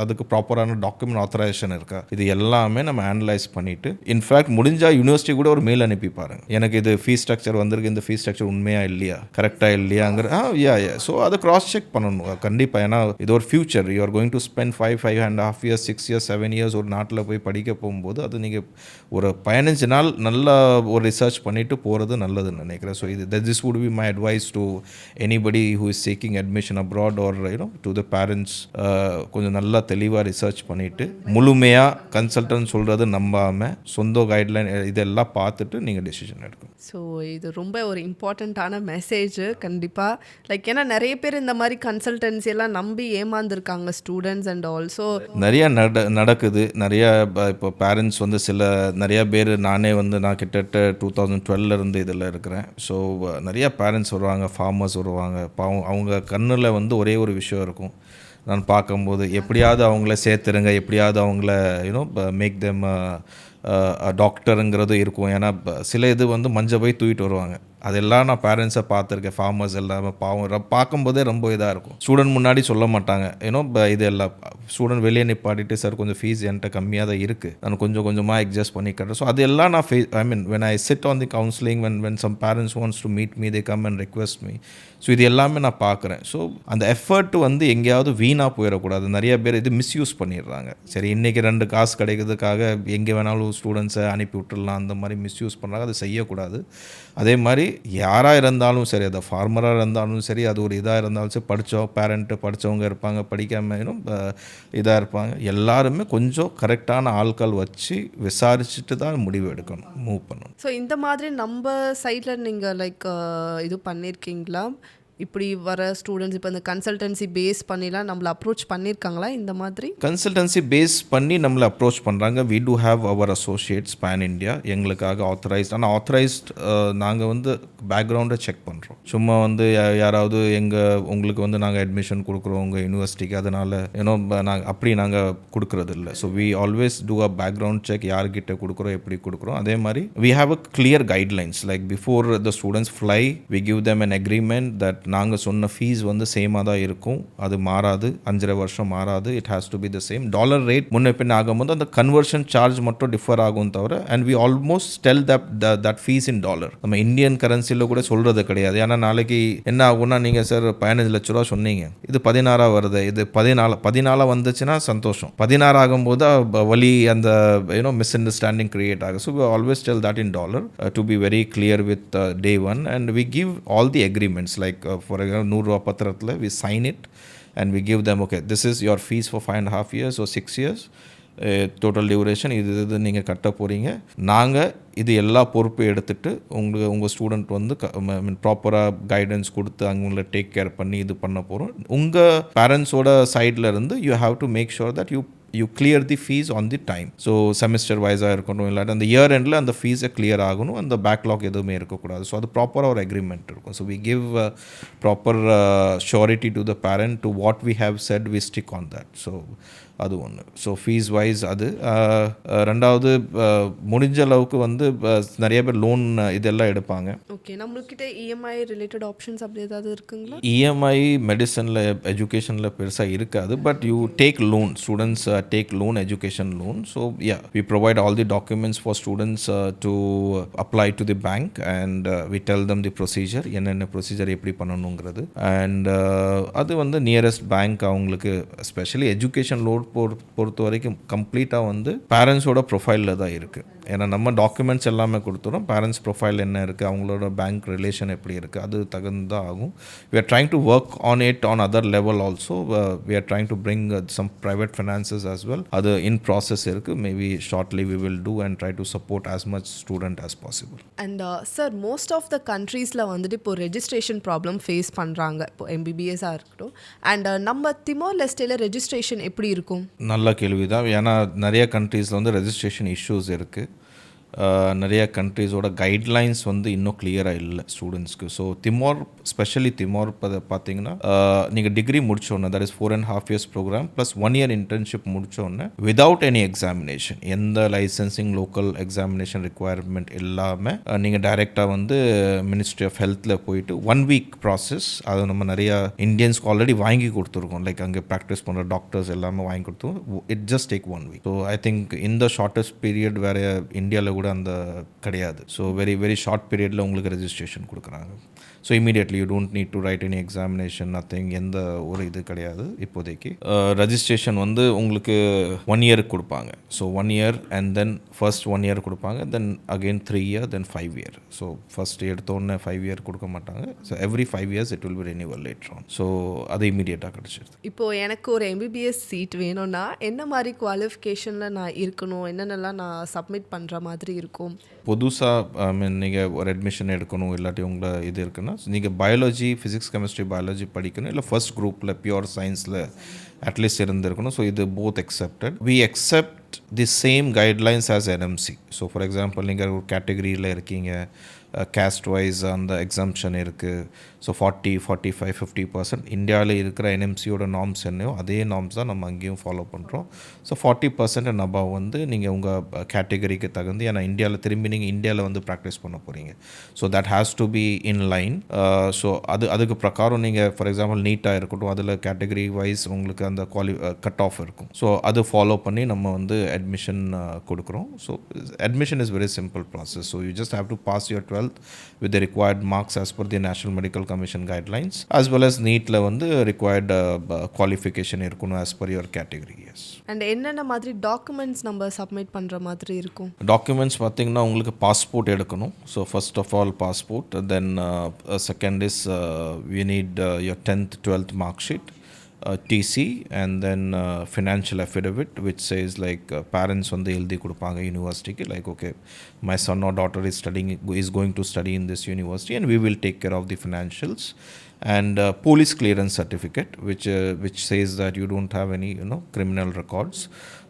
அதுக்கு ப்ராப்பரான டாக்குமெண்ட் ஆத்தரைசேஷன் இருக்கா, இது எல்லாமே நம்ம அனலைஸ் பண்ணிவிட்டு இன்ஃபேக்ட் முடிஞ்சால் யூனிவர்சிட்டி கூட ஒரு மெயில் அனுப்பி பாருங்க, எனக்கு இது ஃபீஸ் ஸ்ட்ரக்சர் வந்திருக்கு, இந்த ஃபீஸ் ஸ்ட்ரக்சர் உண்மையா இல்லையா, கரெக்டாக இல்லையாங்கிற ஸோ அதை கிராஸ் செக் பண்ணணும் கண்டிப்பாக. ஏன்னா இது ஒரு future, you are going to spend 5.5 years 6 years 7 years ஒரு நாட்டில் போய் படிக்க போகும்போது அது நீங்கள் ஒரு 15 நாள் நல்லா ஒரு ரிசர்ச் பண்ணிவிட்டு போகிறது நல்லதுன்னு நினைக்கிறேன். So this would be my advice to anybody who is seeking admission abroad or to the parents. கொஞ்சம் நல்லா தெளிவாக ரிசர்ச் பண்ணிவிட்டு முழுமையாக கன்சல்டன்ட் சொல்கிறது நம்பாமல் சொந்த கைட்லைன் இதெல்லாம் பார்த்துட்டு நீங்கள் டெசிஷன் எடுக்கணும். ஸோ இது ரொம்ப ஒரு இம்பார்ட்டண்ட்டான மெசேஜ் கண்டிப்பாக. லைக் ஏன்னா நிறைய பேர் இந்த மாதிரி கன்சல்டன்சி எல்லாம் நம்பி ஏமாந்துருக்காங்க ஸ்டூடெண்ட்ஸ் அண்ட் ஆல்சோ நிறையா நடக்குது. நிறையா இப்போ பேரண்ட்ஸ் வந்து நிறையா பேர் நான் கிட்டத்தட்ட 2012 இருந்து இதில் இருக்கிறேன். ஸோ நிறையா பேரண்ட்ஸ் வருவாங்க, ஃபார்மர்ஸ் வருவாங்க, அவங்க கண்ணில் வந்து ஒரே ஒரு விஷயம் இருக்கும். நான் பார்க்கும்போது எப்படியாவது அவங்கள சேர்த்துருங்க, எப்படியாவது அவங்கள மேக் தெம் டாக்டருங்கிறது இருக்கும். ஏன்னா சில இது வந்து மஞ்சள் போய் தூக்கிட்டு வருவாங்க. அதெல்லாம் நான் பேரண்ட்ஸை பார்த்துருக்கேன். ஃபார்மர்ஸ் எல்லாமே பாவம் பார்க்கும்போதே ரொம்ப இதாக இருக்கும். ஸ்டூடெண்ட் முன்னாடி சொல்ல மாட்டாங்க, இது எல்லாம் ஸ்டூடெண்ட் வெளியே நிப்பாட்டிட்டு சார் கொஞ்சம் ஃபீஸ் என்கிட்ட கம்மியாக தான் இருக்குது, நான் கொஞ்சம் கொஞ்சமாக அட்ஜஸ்ட் பண்ணி கட்டுறேன். ஸோ அதெல்லாம் நான் when I sit on the counseling, when some parents wants to meet me, they come and request me. So இது எல்லாமே நான் பார்க்குறேன். ஸோ அந்த எஃபர்ட் வந்து எங்கேயாவது வீணாக போயிடக்கூடாது. நிறைய பேர் இது மிஸ்யூஸ் பண்ணிடுறாங்க. சரி இன்றைக்கி 2 காசு கிடைக்கிறதுக்காக எங்கே வேணாலும் ஸ்டூடெண்ட்ஸை அனுப்பி விட்டுடலாம், அந்த மாதிரி மிஸ்யூஸ் பண்ணுறாங்க. அது செய்யக்கூடாது. அதே மாதிரி யாராக இருந்தாலும் சரி, அது ஃபார்மராக இருந்தாலும் சரி, அது ஒரு இதாக இருந்தாலும் சரி, படித்தவங்க இருப்பாங்க, படிக்காமல் இதாக இருப்பாங்க, எல்லாருமே கொஞ்சம் கரெக்டான ஆட்கள் வச்சு விசாரிச்சுட்டு தான் முடிவு எடுக்கணும், மூவ் பண்ணணும். ஸோ இந்த மாதிரி நம்ம சைடில் நீங்கள் லைக் இது பண்ணியிருக்கீங்களா? இப்படி வர ஸ்டூடெண்ட்ஸ் இப்போ இந்த கன்சல்டன்சி பேஸ் பண்ணிலாம் நம்மளை அப்ரோச் பண்ணியிருக்காங்களா? இந்த மாதிரி கன்சல்டன்சி பேஸ் பண்ணி நம்மளை அப்ரோச் பண்ணுறாங்க. We do have our associates pan India, எங்களுக்காக ஆத்தரைஸ்ட். ஆனால் ஆத்தரைஸ்ட் நாங்கள் வந்து பேக்ரவுண்டை செக் பண்ணுறோம். சும்மா வந்து யாராவது உங்களுக்கு வந்து நாங்கள் அட்மிஷன் கொடுக்குறோம் உங்கள் யூனிவர்சிட்டிக்கு, அதனால் நாங்கள் கொடுக்குறது இல்லை. So we always do a background check, யார்கிட்ட கொடுக்குறோம், எப்படி கொடுக்குறோம். அதே மாதிரி we have a clear guidelines. Like before the students fly we give them an agreement that நாங்கள் சொன்ன ஃபீஸ் வந்து சேமாக தான் இருக்கும், அது மாறாது, 5.5 வருஷம் மாறாது. It has to be the same. Dollar rate முன்ன பின் ஆகும்போது அந்த கன்வர்ஷன் சார்ஜ் மட்டும் டிஃபர் ஆகும் தவிர, and we almost tell that fees in dollar. நம்ம இந்தியன் கரன்சியில் கூட சொல்கிறது கிடையாது. ஏன்னா நாளைக்கு என்ன ஆகும்னா, நீங்கள் சார் 15 லட்ச ரூபா சொன்னீங்க, இது 16 வருது, இது 14 வந்துச்சுன்னா சந்தோஷம், 16 ஆகும்போது வலி அந்த மிஸ் அண்டர்ஸ்டாண்டிங் கிரியேட் ஆகும். So we always tell that in dollar to be very clear with day one, and we give all the agreements. Like for example, 100 ரூபா பத்திரத்தில் we sign it and we give them, okay, this is your fees for 5.5 years or 6 years, total duration, இது நீங்கள் கட்ட போகிறீங்க. நாங்கள் இது எல்லா பொறுப்பு எடுத்துகிட்டு உங்கள் ஸ்டூடெண்ட் வந்து ப்ராப்பராக கைடன்ஸ் கொடுத்து அவங்கள டேக் கேர் பண்ணி இது பண்ண போகிறோம். உங்கள் பேரண்ட்ஸோட சைடில் இருந்து you have to make sure that you clear the fees on the time. So semester wise இருக்கணும், இல்லாட்டி அந்த இயர் எண்டில் அந்த ஃபீஸை கிளியர் ஆகணும், அந்த பேக்லாக் எதுவுமே இருக்கக்கூடாது. ஸோ அது ப்ராப்பராக ஒரு அக்ரிமெண்ட் இருக்கும். So we give proper surety to the parent, to what we have set we stick on that. So அது ஒன்று. ஸோ ஃபீஸ் வைஸ் அது. ரெண்டாவது முடிஞ்ச அளவுக்கு வந்து நிறைய பேர் லோன் இதெல்லாம் எடுப்பாங்க. ஓகே, நம்மளுக்கிட்ட இஎம்ஐ ரிலேட்டட் ஆப்ஷன்ஸ் அப்படி ஏதாவது இருக்குங்களா? இஎம்ஐ மெடிசனில் எஜுகேஷனில் பெருசாக இருக்காது, but you take loan, students take loan, education loan. So yeah, we provide all the documents for students to apply to the bank, and we tell them the procedure, என்னென்ன ப்ரொசீஜர் எப்படி பண்ணணுங்கிறது. அண்ட் அது வந்து நியரஸ்ட் பேங்க் அவங்களுக்கு, எஸ்பெஷலி எஜுகேஷன் லோன் பொறுத்த வரைக்கும் கம்ப்ளீட்டாக வந்து பேரண்ட்ஸோட ப்ரொஃபைலில் தான் இருக்குது. ஏன்னா நம்ம டாக்குமெண்ட்ஸ் எல்லாமே கொடுத்துறோம், பேரண்ட்ஸ் ப்ரொஃபைல் என்ன இருக்குது, அவங்களோட பேங்க் ரிலேஷன் எப்படி இருக்குது, அது தகுந்ததாக ஆகும். We are trying to work on it on other level also. We are trying to bring some private finances as well. அது in process இருக்குது. Maybe shortly we will do and try to support as much student as possible. And sir, most of the countries-ல வந்துட்டு இப்போ ரெஜிஸ்ட்ரேஷன் ப்ராப்ளம் ஃபேஸ் பண்ணுறாங்க, இப்போ எம்பிபிஎஸ்ஸாக இருக்கட்டும். அண்ட் நம்ம திமோர் லெஸ்டேல ரெஜிஸ்ட்ரேஷன் எப்படி இருக்கும்? நல்ல கேள்வி தான். ஏன்னா நிறைய கண்ட்ரீஸில் வந்து ரெஜிஸ்ட்ரேஷன் இஷ்யூஸ் இருக்குது. நிறைய கண்ட்ரீஸோட கைட்லைன்ஸ் வந்து இன்னும் கிளியராக இல்லை ஸ்டூடெண்ட்ஸ்க்கு. ஸோ திமோர், ஸ்பெஷலி திமோர் பார்த்தீங்கன்னா நீங்கள் டிகிரி முடிச்சோன்னே, that is 4.5 years programme plus 1 year internship முடிச்சோன்னே விதவுட் எனி எக்ஸாமினேஷன், எந்த லைசன்சிங் லோக்கல் எக்ஸாமினேஷன் ரிக்குவயர்மெண்ட் இல்லாமல் நீங்கள் டைரெக்டாக வந்து மினிஸ்ட்ரி ஆஃப் ஹெல்த்தில் போயிட்டு 1 week ப்ராசஸ். அது நம்ம நிறையா இந்தியன்ஸ்க்கு ஆல்ரெடி வாங்கி கொடுத்துருக்கோம், லைக் அங்கே ப்ராக்டிஸ் பண்ணுற டாக்டர்ஸ் எல்லாமே வாங்கி கொடுத்துருக்கோம். It just take 1 week. So I think இந்த ஷார்ட்டஸ்ட் பீரியட் வேறு இந்தியாவில் கூட அந்த கிடையாது. ஸோ வெரி ஷார்ட் பீரியடில் உங்களுக்கு ரெஜிஸ்ட்ரேஷன் கொடுக்குறாங்க. So immediately you don't need to right any examination, nothing, எந்த ஒரு இது கிடையாது இப்போதைக்கு. ரெஜிஸ்ட்ரேஷன் வந்து உங்களுக்கு 1 year கொடுப்பாங்க. So 1 year and then first 1 year கொடுப்பாங்க, தென் அகெயின் 3 year, தென் 5 year. ஸோ ஃபர்ஸ்ட் எடுத்தோடனே 5 year கொடுக்க மாட்டாங்க. So every 5 years it will B renewal later on. So அது இமீடியட்டாக கிடச்சிருது. இப்போது எனக்கு ஒரு எம்பிபிஎஸ் சீட் வேணும்னா என்ன மாதிரி குவாலிஃபிகேஷனில் நான் இருக்கணும், என்னென்னலாம் நான் சப்மிட் பண்ணுற மாதிரி இருக்கும்? புதுசாக நீங்கள் ஒரு அட்மிஷன் எடுக்கணும், இல்லாட்டி உங்களை இது இருக்குன்னா நீங்கள் பயாலஜி, ஃபிசிக்ஸ், கெமிஸ்ட்ரி, பயாலஜி படிக்கணும், இல்லை ஃபர்ஸ்ட் குரூப்பில் பியூர் சயின்ஸில் அட்லீஸ்ட் இருந்திருக்கணும். ஸோ இது both accepted. We accept the same guidelines as NMC. So for example நீங்கள் ஒரு கேட்டகரியில் இருக்கீங்க, கேஸ்ட் வைஸ் அந்த எக்ஸம்ஷன் இருக்குது. ஸோ 40, 45, 50% இந்தியாவில் இருக்கிற என்எம்சியோட நார்ம்ஸ் என்னையோ அதே நார்ம்ஸ் தான் நம்ம அங்கேயும் ஃபாலோ பண்ணுறோம். ஸோ 40% அண்ட் அபவ் வந்து நீங்கள் உங்கள் கேட்டகரிக்கு தகுந்து, ஏன்னா இந்தியாவில் திரும்பி நீங்கள் இந்தியாவில் வந்து ப்ராக்டிஸ் பண்ண போகிறீங்க. So that has to be in line. So அதுக்கு பிரகாரம் நீங்கள் ஃபார் எக்ஸாம்பிள் நீட்டாக இருக்கட்டும், அதில் கேட்டகரி வைஸ் உங்களுக்கு அந்த கட் ஆஃப் இருக்கும். ஸோ அது ஃபாலோ பண்ணி நம்ம வந்து அட்மிஷன் கொடுக்குறோம். So admission is very simple process. So you just have to pass your 12th with the required marks as per the National Medical Commission guidelines, as well as NEET-ல வந்து required qualification இருக்கணும் as per your category. Yes. And என்னென்ன மாதிரி டாக்குமெண்ட்ஸ் நம்ம சப்மிட் பண்ணுற மாதிரி இருக்கும்? டாக்குமெண்ட்ஸ் பார்த்தீங்கன்னா உங்களுக்கு பாஸ்போர்ட் எடுக்கணும். So first of all passport, then second is we need your 10th 12th mark sheet, TC, and then financial affidavit which says like parents வந்து எழுதி கொடுப்பாங்க யூனிவர்சிட்டிக்கு, like okay, my son or daughter is going to study in this university and we will take care of the financials, and police clearance certificate which says that you don't have any criminal records.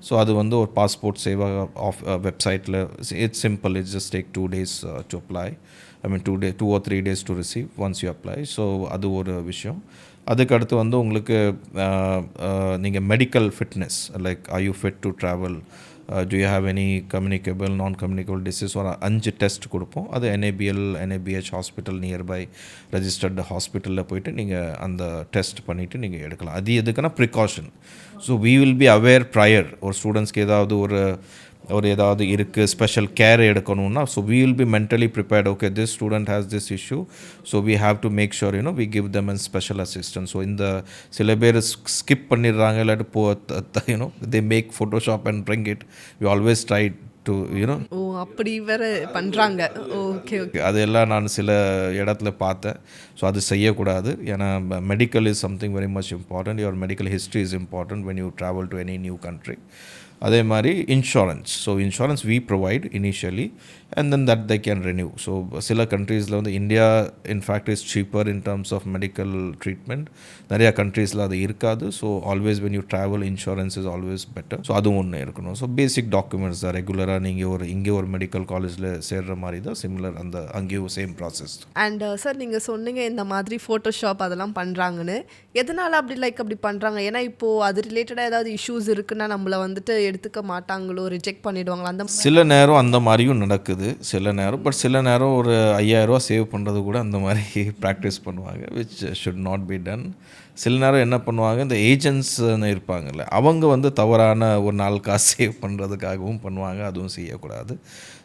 So அது வந்து ஒரு பாஸ்போர்ட் சேவா ஆஃப் வெப்சைட்டில், it's simple, it's just take 2 days to apply. I mean 2 or 3 days to receive once you apply. So அது ஒரு விஷயம். அதுக்கடுத்து வந்து உங்களுக்கு நீங்கள் medical fitness, like are you fit to travel, do you have any communicable non-communicable disease, ஒரு 5 டெஸ்ட் கொடுப்போம். அது NABH ஹாஸ்பிட்டல் நியர்பை ரெஜிஸ்டர்டு ஹாஸ்பிட்டலில் போயிட்டு நீங்கள் அந்த டெஸ்ட் பண்ணிவிட்டு நீங்கள் எடுக்கலாம். அது எதுக்குன்னா precaution. So we will be aware prior, ஒரு ஸ்டூடெண்ட்ஸ்க்கு ஏதாவது ஏதாவது இருக்குது, ஸ்பெஷல் கேர் எடுக்கணும்னா, so we will be mentally prepared. Okay, this student has this issue, so we have to make sure we give them a special assistance. So இந்த சில பேர் ஸ்கிப் பண்ணிடுறாங்க, இல்லாட்டி they make Photoshop and bring it. We always try to ஓ அப்படி வேற பண்ணுறாங்க. ஓகே ஓகே, அதெல்லாம் நான் சில இடத்துல பார்த்தேன். ஸோ அது செய்யக்கூடாது. ஏன்னா medical is something very much important. Your medical history is important when you travel to any new country. அதே மாதிரி insurance. So insurance we provide initially and then that they can renew. So சில கண்ட்ரீஸில் வந்து India in fact is cheaper in terms of medical treatment. நிறையா கண்ட்ரீஸில் அது இருக்காது. So always when you travel, insurance is always better. So அதுவும் ஒன்று இருக்கணும். ஸோ பேசிக் டாக்குமெண்ட்ஸ் தான். ரெகுலராக நீங்கள் இங்கே ஒரு மெடிக்கல் காலேஜில் சேர்ற மாதிரி தான் சிமிலர் அந்த அங்கேயும் சேம் ப்ராசஸ். அண்ட் சார் நீங்கள் சொன்னீங்க இந்த மாதிரி ஃபோட்டோஷாப் அதெல்லாம் பண்ணுறாங்கன்னு. எதனால் அப்படி பண்ணுறாங்க? ஏன்னா இப்போது அது ரிலேட்டடாக ஏதாவது இஷ்யூஸ் இருக்குன்னா நம்மளை வந்துட்டு எடுத்துக்க மாட்டாங்களோ, ரிஜெக்ட் பண்ணிடுவாங்களோ? அந்த சில நேரம் அந்த மாதிரியும் நடக்குது, சில நேரம். பட் சில நேரம் ஒரு 5,000 சேவ் பண்ணுறது கூட அந்த மாதிரி ப்ராக்டிஸ் பண்ணுவாங்க, which should not be done. சில நேரம் என்ன பண்ணுவாங்க, இந்த ஏஜென்ட்ஸ்னு இருப்பாங்கல்ல, அவங்க வந்து தவறான ஒரு நாள் காசு சேவ் பண்ணுறதுக்காகவும் பண்ணுவாங்க. அதுவும் செய்யக்கூடாது.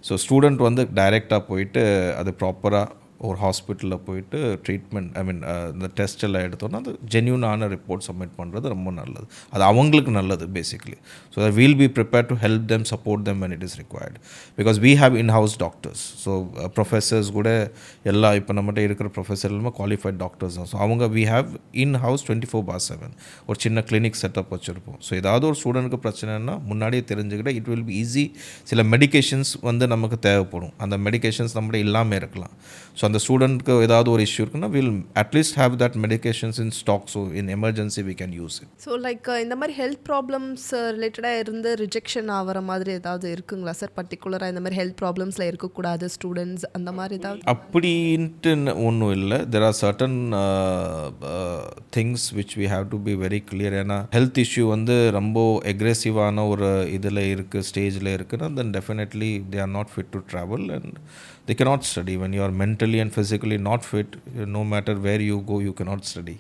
ஸோ ஸ்டூடெண்ட் வந்து டைரெக்டாக போயிட்டு அது ப்ராப்பராக ஒரு ஹாஸ்பிட்டலில் போயிட்டு ட்ரீட்மெண்ட் இந்த டெஸ்ட் எல்லாம் எடுத்தோன்னா அது ஜென்யூனான ரிப்போர்ட் சப்மிட் பண்ணுறது ரொம்ப நல்லது. அது அவங்களுக்கு நல்லது basically. So that we'll be prepare to help them, support them when it is required. Because we have in-house doctors. So professors கூட எல்லா இப்போ நம்மகிட்ட இருக்கிற ப்ரொஃபஸர் எல்லாமே குவாலிஃபைட் டாக்டர்ஸ் தான். ஸோ அவங்க we have in-house 24/7 ஒரு சின்ன கிளினிக் செட்டப் வச்சுருப்போம். ஸோ ஏதாவது ஒரு ஸ்டூடெண்ட்டுக்கு பிரச்சனைனா முன்னாடியே தெரிஞ்சுக்கிட்ட இட் வில் பி ஈஸி. சில மெடிகேஷன்ஸ் நமக்கு தேவைப்படும், அந்த மெடிகேஷன்ஸ் நம்மகிட்ட இல்லாமல் இருக்கலாம். ஸோ அந்த ஸ்டூடெண்ட்க்கு ஏதாவது ஒரு இஷ்யூ இருக்குன்னா will at least have that medications in stock. So in emergency we can use it. So like இந்த மாதிரி ஹெல்த் ப்ராப்ளம்ஸ் ரிலேட்டடாக இருந்து ரிஜெக்ஷன் ஆகிற மாதிரி ஏதாவது இருக்குங்களா சார்? பர்டிகுலராக இந்த மாதிரி ஹெல்த் ப்ராப்ளம்ஸில் இருக்கக்கூடாது ஸ்டூடெண்ட்ஸ் அந்த மாதிரி ஏதாவது அப்படின்ட்டு ஒன்றும் இல்லை. There are certain things which we have to be very clear. ஏன்னா ஹெல்த் இஷ்யூ ரொம்ப எக்ரெசிவான ஒரு இதில் இருக்குது, ஸ்டேஜில் இருக்குன்னா then definitely they are not fit to travel and they cannot study. When you are mentally and physically not fit, no matter where you go, you cannot study.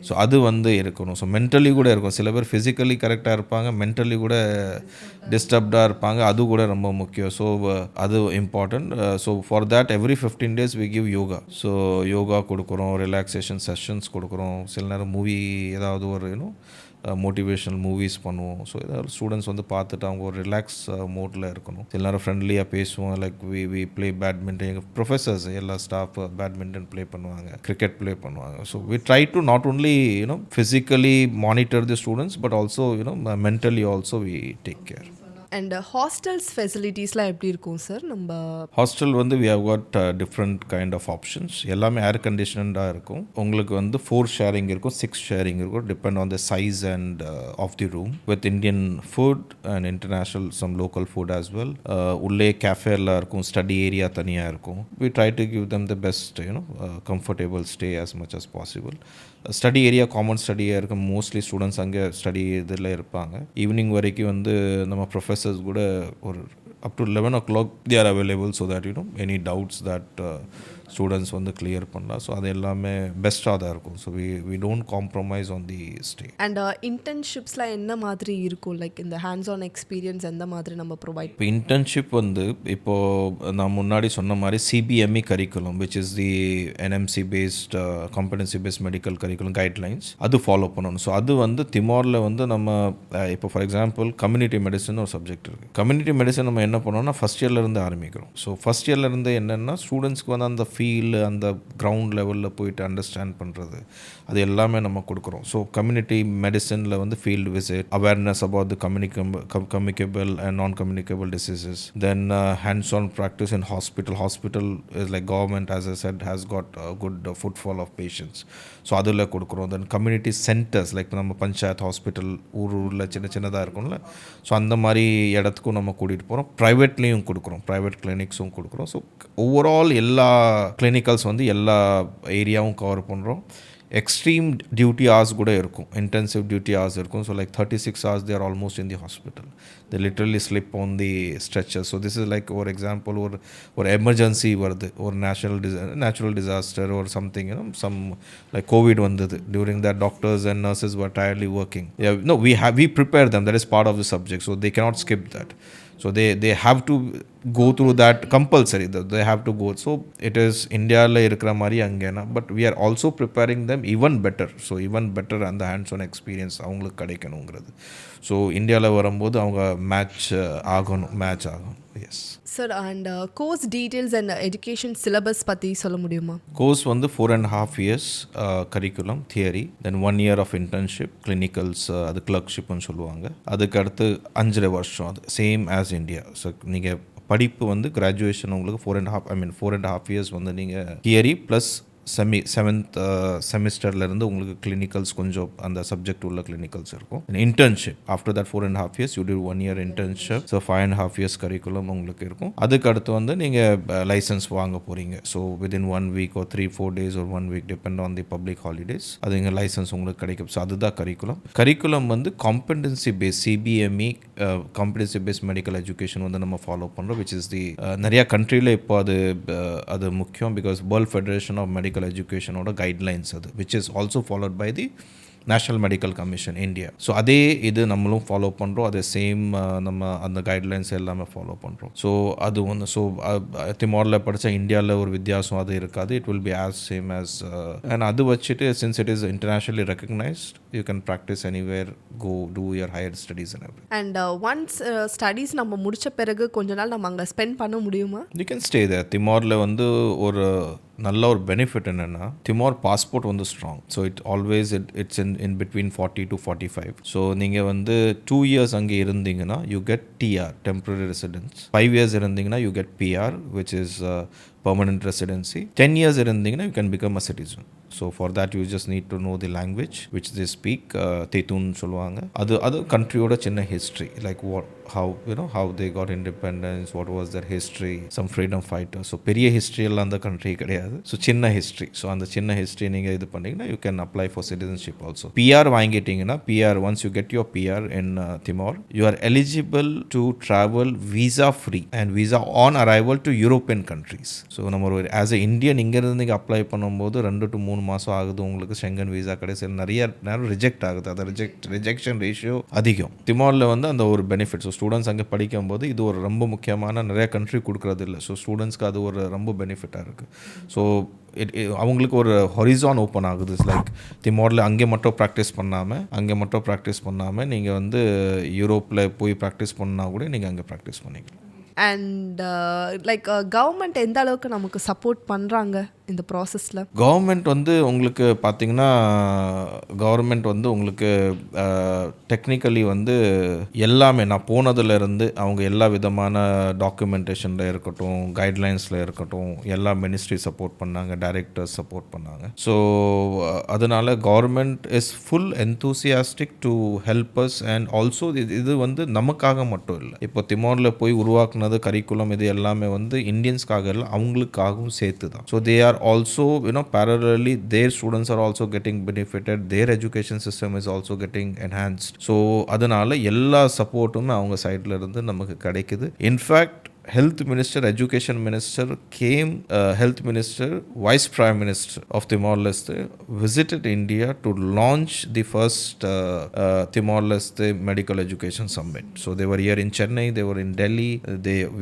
So அது இருக்கணும். ஸோ மென்டலி கூட இருக்கும். சில பேர் ஃபிசிக்கலி கரெக்டாக இருப்பாங்க, மென்டலி கூட டிஸ்டர்ப்டாக இருப்பாங்க. அது கூட ரொம்ப முக்கியம். ஸோ அது important. So for that every 15 days we give yoga. So yoga கொடுக்குறோம், ரிலாக்ஸேஷன் செஷன்ஸ் கொடுக்குறோம். சில நேரம் மூவி ஏதாவது ஒரு மோட்டிவேஷனல் மூவிஸ் பண்ணுவோம். ஸோ ஏதாவது ஸ்டூடெண்ட்ஸ் பார்த்துட்டு அவங்க ஒரு ரிலாக்ஸ் மோட்டில் இருக்கணும். சில நேரம் ஃப்ரெண்ட்லியாக பேசுவோம். Like we play badminton. எங்கள் ப்ரொஃபஸர்ஸ் எல்லா ஸ்டாஃப் பேட்மிண்டன் ப்ளே பண்ணுவாங்க, கிரிக்கெட் ப்ளே பண்ணுவாங்க. So we try to not only physically monitor the students but also mentally also we take care. And hostels ஃபெசிலிட்டிஸ்லாம் எப்படி இருக்கும் சார்? நம்ம hostel we have got different kind of options. எல்லாமே ஏர் கண்டிஷனடாக இருக்கும். உங்களுக்கு 4 ஷேரிங் இருக்கும், 6 ஷேரிங் இருக்கும், depend on the size and of the room. With Indian food and international some local food as well. உள்ளே கேஃபேலாம் இருக்கும், ஸ்டடி ஏரியா தனியாக இருக்கும். we try to give them the best comfortable stay as much as possible. Study area common study area இருக்கும். மோஸ்ட்லி ஸ்டூடெண்ட்ஸ் அங்கே ஸ்டடி இதில் இருப்பாங்க. ஈவினிங் வரைக்கும் நம்ம ப்ரொஃபஸர்ஸ் கூட ஒரு up to 11 o'clock they are available so that any doubts that students clear பண்ணலாம். ஸோ அது எல்லாமே பெஸ்ட்டாக தான் இருக்கும். So we don't compromise on the stay. And இன்டர்ன்ஷிப்ஸ்லாம் என்ன மாதிரி இருக்கும்? லைக் இந்த ஹேண்ட்ஸ் ஆன் எக்ஸ்பீரியன்ஸ் எந்த மாதிரி நம்ம ப்ரொவைட்? இப்போ இன்டர்ன்ஷிப் இப்போது நான் முன்னாடி சொன்ன மாதிரி CBME curriculum which is the NMC based competency based medical curriculum guidelines அது ஃபாலோ பண்ணணும். ஸோ அது திமோரில் நம்ம இப்போ ஃபார் எக்ஸாம்பிள் கம்யூனிட்டி மெடிசன் ஒரு சப்ஜெக்ட் இருக்குது. கம்யூனிட்டி மெடிசன் நம்ம என்ன பண்ணோம்னா ஃபஸ்ட் இயர்லேருந்து ஆரம்பிக்கிறோம். ஸோ ஃபஸ்ட் இயர்லேருந்து என்னென்னா ஸ்டூடெண்ட்ஸ்க்கு அந்த ஃபீல், அந்த கிரவுண்ட் லெவலில் போயிட்டு அண்டர்ஸ்டாண்ட் பண்ணுறது, அது எல்லாமே நம்ம கொடுக்குறோம். ஸோ கம்யூனிட்டி மெடிசனில் field visit, awareness about the communicable and non communicable diseases. Then hands on practice in hospital is like government as I said has got a good footfall of patients. So அதில் கொடுக்குறோம். தென் கம்யூனிட்டி சென்டர்ஸ் லைக் நம்ம பஞ்சாயத்து ஹாஸ்பிட்டல் ஊரில் சின்னதாக இருக்கும்ல, ஸோ அந்த மாதிரி இடத்துக்கும் நம்ம கூட்டிகிட்டு போகிறோம். ப்ரைவேட்லேயும் கொடுக்குறோம், ப்ரைவேட் கிளினிக்ஸும் கொடுக்குறோம். ஸோ ஓவரால் எல்லா கிளினிக்கல்ஸ் எல்லா ஏரியாவும் கவர் பண்ணுறோம். எக்ஸ்ட்ரீம் டியூட்டி ஹவர்ஸ் கூட இருக்கும், இன்டென்சிவ் டியூட்டி ஹவர்ஸ் இருக்கும். So like 36 hours they are almost in the hospital. They literally slip on the stretchers. So this is like ஒரு எக்ஸாம்பிள், ஒரு எமர்ஜென்சி வருது, ஒரு natural disaster or something, some like COVID வந்தது. During that doctors and nurses were tirely working. No, we prepare them. That is part of the subject. So they cannot skip that. So they have to go through that compulsory. They have to go. So it is India இருக்கிற மாதிரி அங்கேனா, but we are also preparing them even better. So even better அந்த hands on experience அவங்களுக்கு கிடைக்கணுங்கிறது. ஸோ இந்தியாவில் வரும்போது அவங்க மேட்ச் ஆகணும். Yes sir. And course details and education syllabus பற்றி சொல்ல முடியுமா? Course 4.5 years curriculum theory, then 1 year of internship, clinicals, அது கிளர்க்ஷிப்னு சொல்லுவாங்க. அதுக்கு அடுத்து 5.5 வருஷம், அது சேம் ஆஸ் இந்தியா. ஸோ நீங்கள் படிப்பு கிராஜுவேஷன் உங்களுக்கு 4.5 years நீங்கள் தியரி ப்ளஸ் செவன்த் செமிஸ்டர்லேருந்து உங்களுக்கு கிளினிக்கல்ஸ் கொஞ்சம் அந்த சப்ஜெக்ட் உள்ள கிளினிக்கல்ஸ் இருக்கும். Internship after that 4.5 years you do 1 year internship. So 5.5 years curriculum உங்களுக்கு இருக்கும். அதுக்கு அடுத்து நீங்கள் லைசன்ஸ் வாங்க போகிறீங்க. So within 1 week or 3-4 days or 1 week depend on the public holidays அது இங்கே லைசன்ஸ் உங்களுக்கு கிடைக்கும். ஸோ அதுதான் curriculum competency based CBME competency based medical education நம்ம ஃபாலோ பண்ணுறோம். விச் இஸ் தி நிறையா கண்ட்ரியில் இப்போ அது முக்கியம். Because world federation of medical education or guidelines which is also followed by the national medical commission India. So அதே இது நம்மளும் ஃபாலோ பண்ணுறோம், அதே சேம் நம்ம அந்த கைட்லைன்ஸ் எல்லாமே ஃபாலோ பண்ணுறோம். ஸோ அது ஒன்று. ஸோ திமோரில் படித்தா இந்தியாவில் ஒரு வித்தியாசம் அது இருக்காது. It will be as same as and அது வச்சுட்டு since it is internationally recognised you can practise anywhere, go do your higher studies and every. And once studies நம்ம முடிச்ச பிறகு கொஞ்ச நாள் நம்ம அங்கே ஸ்பெண்ட் பண்ண முடியுமா? You can stay there. திமோரில் வந்து ஒரு நல்ல ஒரு பெனிஃபிட் என்னென்னா திமோர் பாஸ்போர்ட் வந்து strong. So it always it's in between 40 to 45. So நீங்கள் வந்து 2 years அங்கே இருந்தீங்கன்னா you get TR, temporary residence. 5 years இருந்தீங்கன்னா you get PR which is permanent residency. 10 years இருந்தீங்கன்னா you can become a citizen. So for that you just need to know the language which they speak. Tetun சொல்லுவாங்க. அது கண்ட்ரியோட சின்ன history, like how they got independence, what was their history, some freedom fighters. So பெரிய ஹிஸ்ட்ரி எல்லாம் அந்த கண்ட்ரி கிடையாது. ஸோ சின்ன ஹிஸ்ட்ரி. ஸோ அந்த சின்ன ஹிஸ்ட்ரி நீங்கள் இது பண்ணிங்கன்னா you can apply for citizenship also. PR வாங்கிட்டீங்கன்னா PR, once you get your PR in Timor, you are eligible to travel visa free and visa on arrival to European countries. So நம்ம ஒரு ஆஸ் எ இந்தியன் இங்கேருந்து நீங்கள் அப்ளை பண்ணும்போது 2 to 3 மாதம் ஆகுது உங்களுக்கு ஷெங்கன் வீசா கிடையாது. நிறைய நேரம் ரிஜெக்ட் ஆகுது. அது ரிஜெக்ஷன் ரேஷியோ அதிகம். திமோரில் வந்து அந்த ஒரு பெனிஃபிட். ஸோ ஸ்டூடெண்ட்ஸ் அங்கே படிக்கும்போது இது ஒரு ரொம்ப முக்கியமான, நிறைய கண்ட்ரி கொடுக்குறது இல்லை. ஸோ ஸ்டூடெண்ட்ஸ்க்கு அது ஒரு ரொம்ப பெனிஃபிட்டாக இருக்குது. ஸோ அவங்களுக்கு ஒரு ஹொரிசான் ஓப்பன் ஆகுது. லைக் திமோரில் அங்கே மட்டும் ப்ராக்டிஸ் பண்ணாமல் நீங்கள் வந்து யூரோப்பில் போய் ப்ராக்டிஸ் பண்ணால் கூட நீங்கள் அங்கே ப்ராக்டிஸ் பண்ணிக்கலாம். அண்ட் லைக் கவர்மெண்ட் எந்த அளவுக்கு நமக்கு சப்போர்ட் பண்ணுறாங்க இந்த ப்ராசஸில்? கவர்மெண்ட் வந்து உங்களுக்கு பார்த்தீங்கன்னா கவர்மெண்ட் வந்து உங்களுக்கு டெக்னிக்கலி வந்து எல்லாமே நான் போனதுலேருந்து அவங்க எல்லா விதமான டாக்குமெண்டேஷனில் இருக்கட்டும், கைட்லைன்ஸில் இருக்கட்டும், எல்லா மினிஸ்ட்ரி சப்போர்ட் பண்ணாங்க, டைரக்டர்ஸ் சப்போர்ட் பண்ணாங்க. ஸோ அதனால் government is full enthusiastic to help us. And also இது வந்து நமக்காக மட்டும் இல்லை. இப்போ திமோரில் போய் உருவாக்குனது கரிக்குலம் இது எல்லாமே வந்து இந்தியன்ஸ்க்காக இல்லை, அவங்களுக்காகவும் சேர்த்து தான். So they are also, parallelly their students are also getting benefited, their education system is also getting enhanced. So அதனால எல்லா சப்போர்ட்டுமே அவங்க சைடில் இருந்து நமக்கு கிடைக்குது. In fact health minister, education minister came, health minister, vice prime minister of Timor Leste visited India to launch the first Timor Leste medical education summit. So they were here in Chennai, they were in Delhi,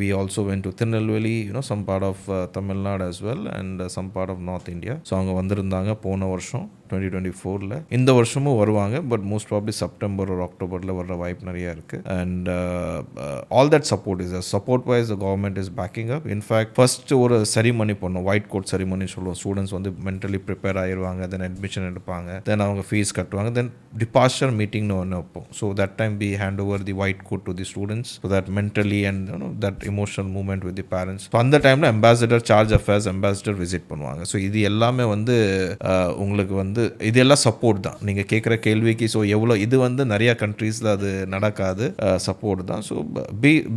we also went to Tirunelveli, some part of Tamil Nadu as well, and some part of North India. So அவங்க வந்திருந்தாங்க போன வருஷம் 2024. இந்த வருஷமும் வருவாங்க, பட் மோஸ்ட் ப்ராபப்லி செப்டம்பர் ஒரு அக்டோபரில் வர்ற வாய்ப்பு நிறையா இருக்குது. And all that support is support wise the government is backing up. In fact first ஒரு செரிமனி பண்ணோம், ஒயிட் கோட் செரிமனி சொல்லுவோம். ஸ்டூடெண்ட்ஸ் வந்து மென்டலி ப்ரிப்பேர் ஆகிடுவாங்க, தென் அட்மிஷன் எடுப்பாங்க, தென் அவங்க ஃபீஸ் கட்டுவாங்க, தென் டிபார்ச்சர் மீட்டிங்னு ஒன்று வைப்போம். So that time we hand over the white coat to the students so that mentally and that emotional movement with the parents. So அந்த டைமில் ambassador, charge affairs ambassador visit பண்ணுவாங்க. ஸோ இது எல்லாமே வந்து உங்களுக்கு வந்து இது எல்லாம் சப்போர்ட் தான். நீங்கள் கேட்குற கேள்விக்கு ஸோ எவ்வளோ இது வந்து நிறையா கண்ட்ரீஸில் அது நடக்காது, சப்போர்ட் தான். ஸோ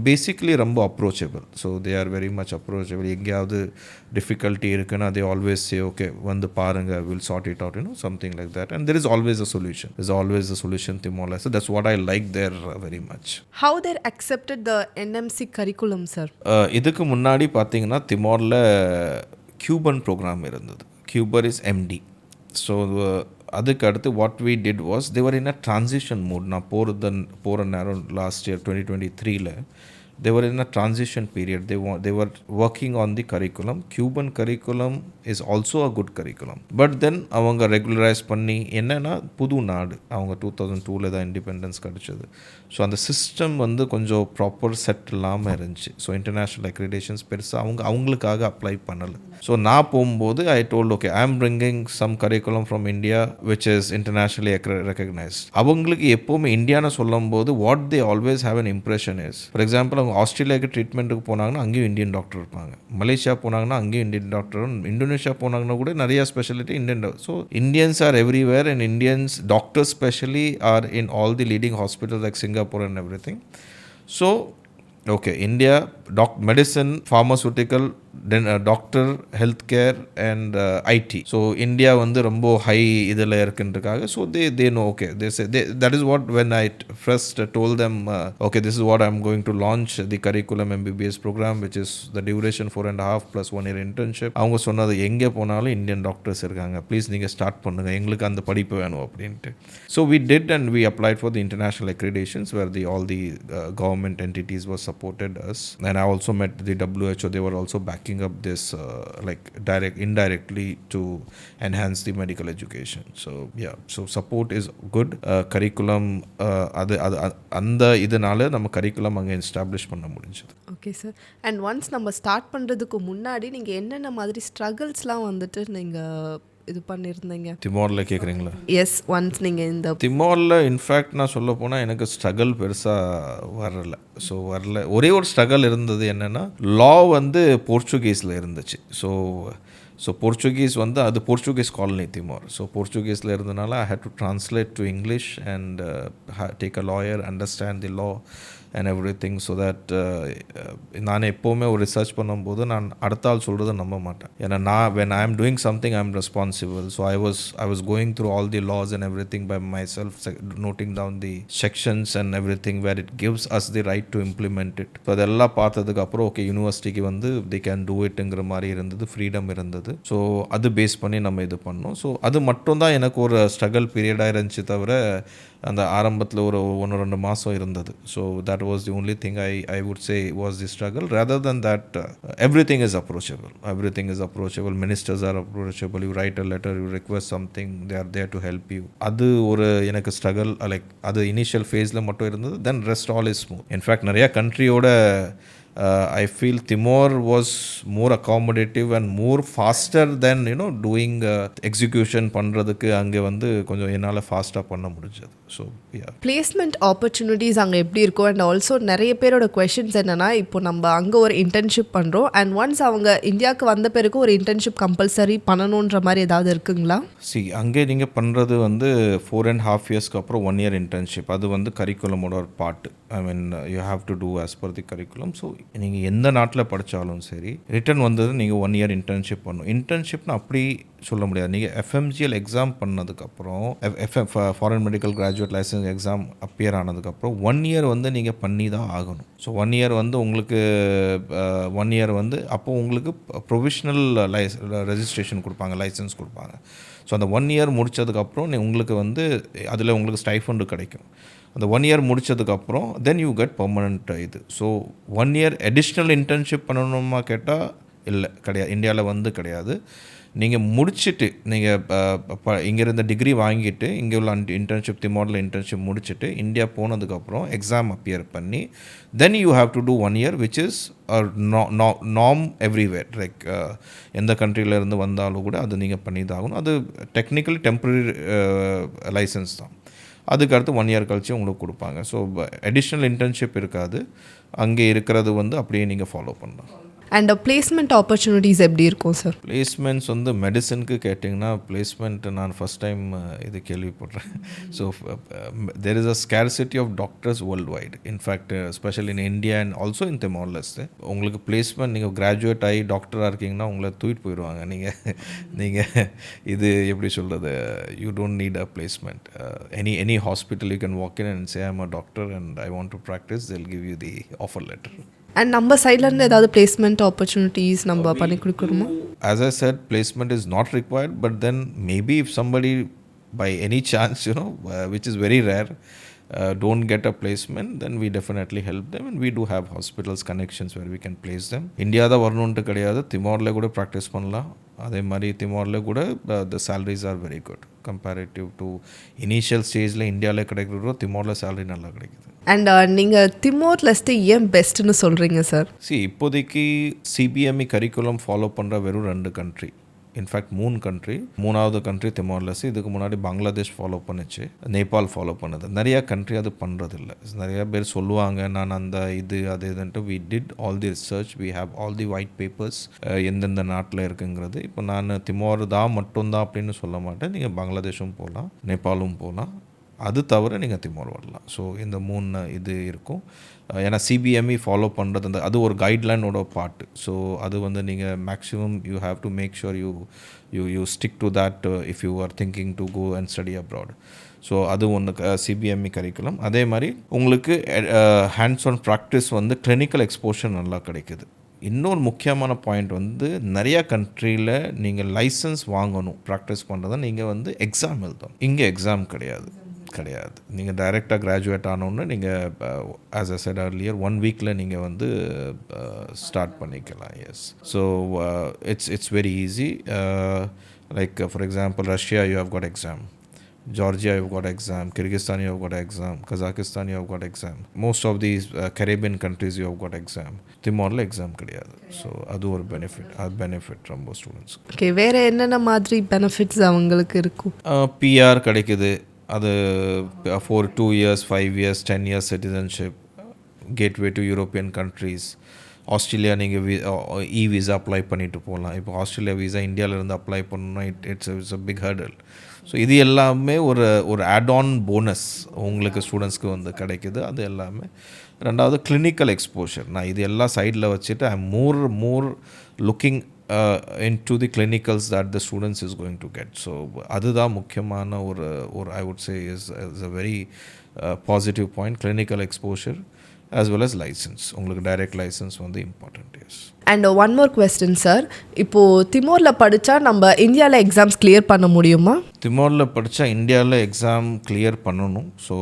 பேசிக்லி ரொம்ப approachable. So they are very much approachable. எங்கேயாவது டிஃபிகல்ட்டி இருக்குன்னா தே ஆல்வேஸ் சே ஓகே வந்து பாருங்கள், will chart it out, something like that. And there is always a solution. Is always a solution Timor Leste. That's what I like there very much. How they accepted the NMC curriculum, sir? இதுக்கு முன்னாடி பார்த்தீங்கன்னா திமோரில் கியூபன் ப்ரோக்ராம் இருந்தது. கியூபர் இஸ் MD. ஸோ அதுக்கு அடுத்து what we did was they were in a transition mode. நான் போகிற நேரம் last year 2023 they were in a transition period. They were working on the curriculum. Cuban curriculum is also a good curriculum, but then அவங்க ரெகுலரைஸ் பண்ணி என்னன்னா புது நாடு, அவங்க 2002 தான் இண்டிபெண்டன்ஸ் கிடச்சிது. ஸோ அந்த சிஸ்டம் வந்து கொஞ்சம் ப்ராப்பர் செட் இல்லாமல் இருந்துச்சு. ஸோ இன்டர்நேஷ்னல் அக்ரிடேஷன்ஸ் பெருசாக அவங்களுக்காக அப்ளை பண்ணலை. ஸோ நான் போகும்போது I told okay I am bringing some curriculum from India which is internationally recognised. அவங்களுக்கு எப்போவுமே இந்தியான்னு சொல்லும் போது what they always have an impression is, for example அவங்க ஆஸ்திரேலியாவுக்கு ட்ரீட்மெண்ட்டுக்கு போனாங்கன்னா அங்கேயும் இந்தியன் டாக்டர் இருப்பாங்க, மலேசியா போனாங்கன்னா அங்கேயும் இந்தியன் டாக்டர், இந்தோனேஷியா போனாங்கன்னா கூட நிறையா speciality Indian doctor. So Indians are everywhere and Indians doctors specially are in all the leading hospitals like Singapore and everything. So okay, India medicine, pharmaceutical, then doctor, healthcare and IT. So India வந்து ரொம்ப high இதில் இருக்குன்றதுக்காக, so they know, okay, that is what when I first told them, okay, this is what I'm going to launch the curriculum MBBS program, which is the duration 4.5 plus 1 year internship. அவங்க சொன்னது, எங்கே போனாலும் இந்தியன் டாக்டர்ஸ் இருக்காங்க, ப்ளீஸ் நீங்கள் ஸ்டார்ட் பண்ணுங்க, எங்களுக்கு அந்த படிப்பு வேணும் அப்படின்ட்டு. So we did, and we applied for the international accreditations where all the government entities were supported us, and I also met the WHO. They were also backing up this like indirectly to enhance the medical education. So yeah, so support is good. Curriculum அந்த இதனால நம்ம கரிக்குலம் அங்கே எஸ்டாப்ளிஷ் பண்ண முடிஞ்சது. Okay sir. அண்ட் ஒன்ஸ் நம்ம ஸ்டார்ட் பண்ணுறதுக்கு முன்னாடி நீங்கள் என்னென்ன மாதிரி ஸ்ட்ரகிள்ஸ்லாம் வந்துட்டு நீங்கள் இது பண்ணியிருந்தீங்க? திமோரில் கேட்குறீங்களா? எஸ், ஒன்ஸ் நீங்கள் இந்த திமோரில் இன்ஃபேக்ட் நான் சொல்ல போனால் எனக்கு ஸ்ட்ரகிள் பெருசாக வரல. ஒரே ஒரு ஸ்ட்ரகிள் இருந்தது, என்னென்னா லா வந்து போர்ச்சுகீஸில் இருந்துச்சு. ஸோ போர்ச்சுகீஸ் வந்து அது போர்ச்சுகீஸ் காலனி திமோர். ஸோ போர்ச்சுகீஸில் இருந்தனால I had to translate to English and take a lawyer, understand the law and everything. So that நான் எப்போவுமே ஒரு ரிசர்ச் பண்ணும்போது நான் அடுத்த ஆள் சொல்கிறத நம்ப மாட்டேன். ஏன்னா நான் when I am doing something I am responsible. So I was going through all the laws and everything by myself, noting down the sections and everything where it gives us the right to implement it. So அதெல்லாம் பார்த்ததுக்கு அப்புறம் ஓகே, யூனிவர்சிட்டிக்கு வந்து they can do itங்கிற மாதிரி இருந்தது, ஃப்ரீடம் இருந்தது. ஸோ அது பேஸ் பண்ணி நம்ம இது பண்ணோம். ஸோ அது மட்டும்தான் எனக்கு ஒரு ஸ்ட்ரகிள் பீரியடாக இருந்துச்சு, தவிர அந்த ஆரம்பத்தில் ஒரு 1-2 மாதம் இருந்தது. So that was the only thing I would say was the struggle. Rather than that, everything is approachable. Ministers are approachable. You write a letter, you request something, they are there to help you. அது ஒரு எனக்கு ஸ்ட்ரகிள், லைக் அது இனிஷியல் ஃபேஸில் மட்டும் இருந்தது. Then rest all is smooth. In fact நிறையா கண்ட்ரியோட I feel Timor was more accommodative and more faster than doing execution பண்ணுறதுக்கு அங்கே வந்து கொஞ்சம் என்னால் ஃபாஸ்ட்டாக பண்ண முடிஞ்சது. ஸோ பிளேஸ்மெண்ட் ஆப்பர்ச்சுனிட்டிஸ் அங்கே எப்படி இருக்கும்? அண்ட் ஆல்சோ நிறைய பேரோட கொஷின்ஸ் என்னென்னா, இப்போ நம்ம அங்கே ஒரு இன்டர்ன்ஷிப் பண்ணுறோம் அண்ட் ஒன்ஸ் அவங்க இந்தியாவுக்கு வந்த பிறகு ஒரு இன்டர்ன்ஷிப் கம்பல்சரி பண்ணணுன்ற மாதிரி ஏதாவது இருக்குங்களா? அங்கே நீங்கள் பண்ணுறது வந்து 4.5 இயர்ஸ்க்கு அப்புறம் 1 year இன்டர்ன்ஷிப். அது வந்து கரிக்குலமோட ஒரு part. I mean you have to do as per the curriculum. So நீங்கள் எந்த நாட்டில் படித்தாலும் சரி, ரிட்டர்ன் வந்தது நீங்கள் 1 year இன்டர்ன்ஷிப் பண்ணணும். இன்டர்ன்ஷிப்னு அப்படி சொல்ல முடியாது. நீங்கள் FMGL எக்ஸாம் பண்ணதுக்கப்புறம், foreign medical graduate licence exam appear ஆனதுக்கப்புறம் 1 year வந்து நீங்கள் பண்ணி தான் ஆகணும். ஸோ 1 year வந்து உங்களுக்கு 1 year வந்து அப்போது உங்களுக்கு ப்ரொவிஷ்னல் ரெஜிஸ்ட்ரேஷன் கொடுப்பாங்க, லைசன்ஸ் கொடுப்பாங்க. ஸோ அந்த 1 year முடித்ததுக்கப்புறம் உங்களுக்கு வந்து அதில் உங்களுக்கு ஸ்டைஃபண்டு கிடைக்கும். அந்த 1 year முடித்ததுக்கப்புறம் தென் யூ கெட் பர்மனண்ட் இது. ஸோ 1 year அடிஷ்னல் இன்டர்ன்ஷிப் பண்ணணுமா கேட்டால் இல்லை, கிடையாது. இந்தியாவில் வந்து கிடையாது. நீங்கள் முடிச்சுட்டு நீங்கள் இங்கேருந்து டிகிரி வாங்கிட்டு இங்கே உள்ள இன்டர்ன்ஷிப், திமோரில் இன்டர்ன்ஷிப் முடிச்சுட்டு இந்தியா போனதுக்கப்புறம் எக்ஸாம் அப்பியர் பண்ணி then you have to do 1 year which is norm everywhere. Like எந்த கண்ட்ரியிலேருந்து வந்தாலும் கூட அது நீங்கள் பண்ணி தான் ஆகணும். அது டெக்னிக்கலி டெம்பரரி லைசன்ஸ் தான். அதுக்கடுத்து 1 year கழிச்சு உங்களுக்கு கொடுப்பாங்க. ஸோ அடிஷ்னல் இன்டர்ன்ஷிப் இருக்காது. அங்கே இருக்கிறது வந்து அப்படியே நீங்கள் ஃபாலோ பண்ணலாம். அண்ட் பிளேஸ்மெண்ட் ஆப்பர்ச்சுனிட்டிஸ் எப்படி இருக்கும் சார்? பிளேஸ்மெண்ட்ஸ் வந்து மெடிசனுக்கு கேட்டிங்கன்னா பிளேஸ்மெண்ட் நான் ஃபஸ்ட் டைம் இது கேள்விப்படுறேன். So there is a scarcity of doctors worldwide. In fact special in India and also in Timor Leste. உங்களுக்கு பிளேஸ்மெண்ட் நீங்கள் கிராஜுவேட் ஆகி டாக்டராக இருக்கீங்கன்னா உங்களை தூக்கிட்டு போயிடுவாங்க. நீங்கள் இது எப்படி சொல்கிறது, you don't need a placement. Any hospital you can walk in and say I am a doctor and I want to practice, they'll give you the offer letter. And நம்ம சைட்லேருந்து ஏதாவது பிளேஸ்மெண்ட் ஆப்பர்ச்சுனிட்டிஸ் நம்ம பண்ணி கொடுக்கணுமா? As I said, placement is not required, but then maybe if somebody by any chance, which is very rare, don't get a placement, then we definitely help them, and we do have hospitals connections where we can place them. India da varnuntu kadiyadu, Timorla kuda practice பண்ணலாம். அதே மாதிரி திமோரில் கூட the salaries are very good comparative to initial stageல இந்தியாவில் கிடைக்கிறதோ திமோரில் salary நல்லா கிடைக்குது. அண்ட் நீங்கள் திமோர் லெஸ்ட் ஏன் பெஸ்ட்டுன்னு சொல்கிறீங்க சார்? இப்போதைக்கு CBME கரிக்குலம் ஃபாலோ பண்ணுற வெறும் 2 country. In fact 3 country. 3வது கண்ட்ரி திமோர் லெஸ்ட். இதுக்கு முன்னாடி பங்களாதேஷ் ஃபாலோ பண்ணுச்சு, நேபாள் ஃபாலோ பண்ணுது. நிறையா கண்ட்ரி அது பண்ணுறதில்ல. நிறையா பேர் சொல்லுவாங்க நான் அந்த அது இதுன்ட்டு. We did all the research, we have all the white papers எந்தெந்த நாட்டில் இருக்குங்கிறது. இப்போ நான் திமோர் தான் மட்டும்தான் அப்படின்னு சொல்ல மாட்டேன். நீங்கள் பங்களாதேஷும் போகலாம், நேபாளும் போகலாம், அது தவிர நீங்கள் திமோர் வரலாம். ஸோ இந்த 3 இது இருக்கும். ஏன்னா சிபிஎம்இ ஃபாலோ பண்ணுறது அந்த அது ஒரு கைட்லைனோட பார்ட்டு. ஸோ அது வந்து நீங்கள் maximum you have to make sure you stick to that if you are thinking to go and study abroad. So அது ஒன்று சிபிஎம்இ கரிக்குலம். அதே மாதிரி உங்களுக்கு ஹேண்ட்ஸ் ஆன் ப்ராக்டிஸ் வந்து கிளினிக்கல் எக்ஸ்போஷர் நல்லா கிடைக்குது. இன்னொரு முக்கியமான பாயிண்ட் வந்து நிறையா கண்ட்ரியில் நீங்கள் லைசன்ஸ் வாங்கணும் ப்ராக்டிஸ் பண்ணுறதை நீங்கள் வந்து எக்ஸாம் எழுதணும். இங்கே எக்ஸாம் கிடையாது. நீங்கள் டைரெக்டாக கிராஜுவேட் ஆனோன்னு நீங்கள் ஆஸ் அ செட் அர்லியர் 1 வீக்கில் நீங்கள் வந்து ஸ்டார்ட் பண்ணிக்கலாம். Yes. So it's very easy. Like for example Russia you have got exam, Georgia you've got exam, Kyrgyzstan you have got exam, Kazakhstan you have got exam, most of these Caribbean countries you have got exam. Timorla exam கிடையாது. ஸோ அது ஒரு பெனிஃபிட் ரொம்ப ஸ்டூடெண்ட்ஸ். ஓகே, வேறு என்னென்ன மாதிரி பெனிஃபிட்ஸ் அவங்களுக்கு இருக்கும்? பிஆர் கிடைக்குது. அது for 2 years 5 years 10 years citizenship, gateway to European countries. Australia நீங்கள் விசா அப்ளை பண்ணிட்டு போகலாம். இப்போ ஆஸ்திரேலியா விசா இந்தியாவிலேருந்து அப்ளை பண்ணணும்னா it's a big hurdle. So இது எல்லாமே ஒரு ஆட் ஆன் போனஸ் உங்களுக்கு ஸ்டூடெண்ட்ஸ்க்கு வந்து கிடைக்குது. அது எல்லாமே. ரெண்டாவது கிளினிக்கல் எக்ஸ்போஷர். நான் இது எல்லாம் சைடில் வச்சுட்டு I am more looking into the clinicals that the students is going to get. So அதுதான் முக்கியமான ஒரு I would say is a very positive point. Clinical exposure as well as license. உங்களுக்கு டைரக்ட் லைசன்ஸ் வந்து important. Yes. And one more question sir, இப்போது திமோரில் படித்தா நம்ம இந்தியாவில் எக்ஸாம்ஸ் கிளியர் பண்ண முடியுமா? திமோரில் படித்தா இந்தியாவில் எக்ஸாம் கிளியர் பண்ணணும். ஸோ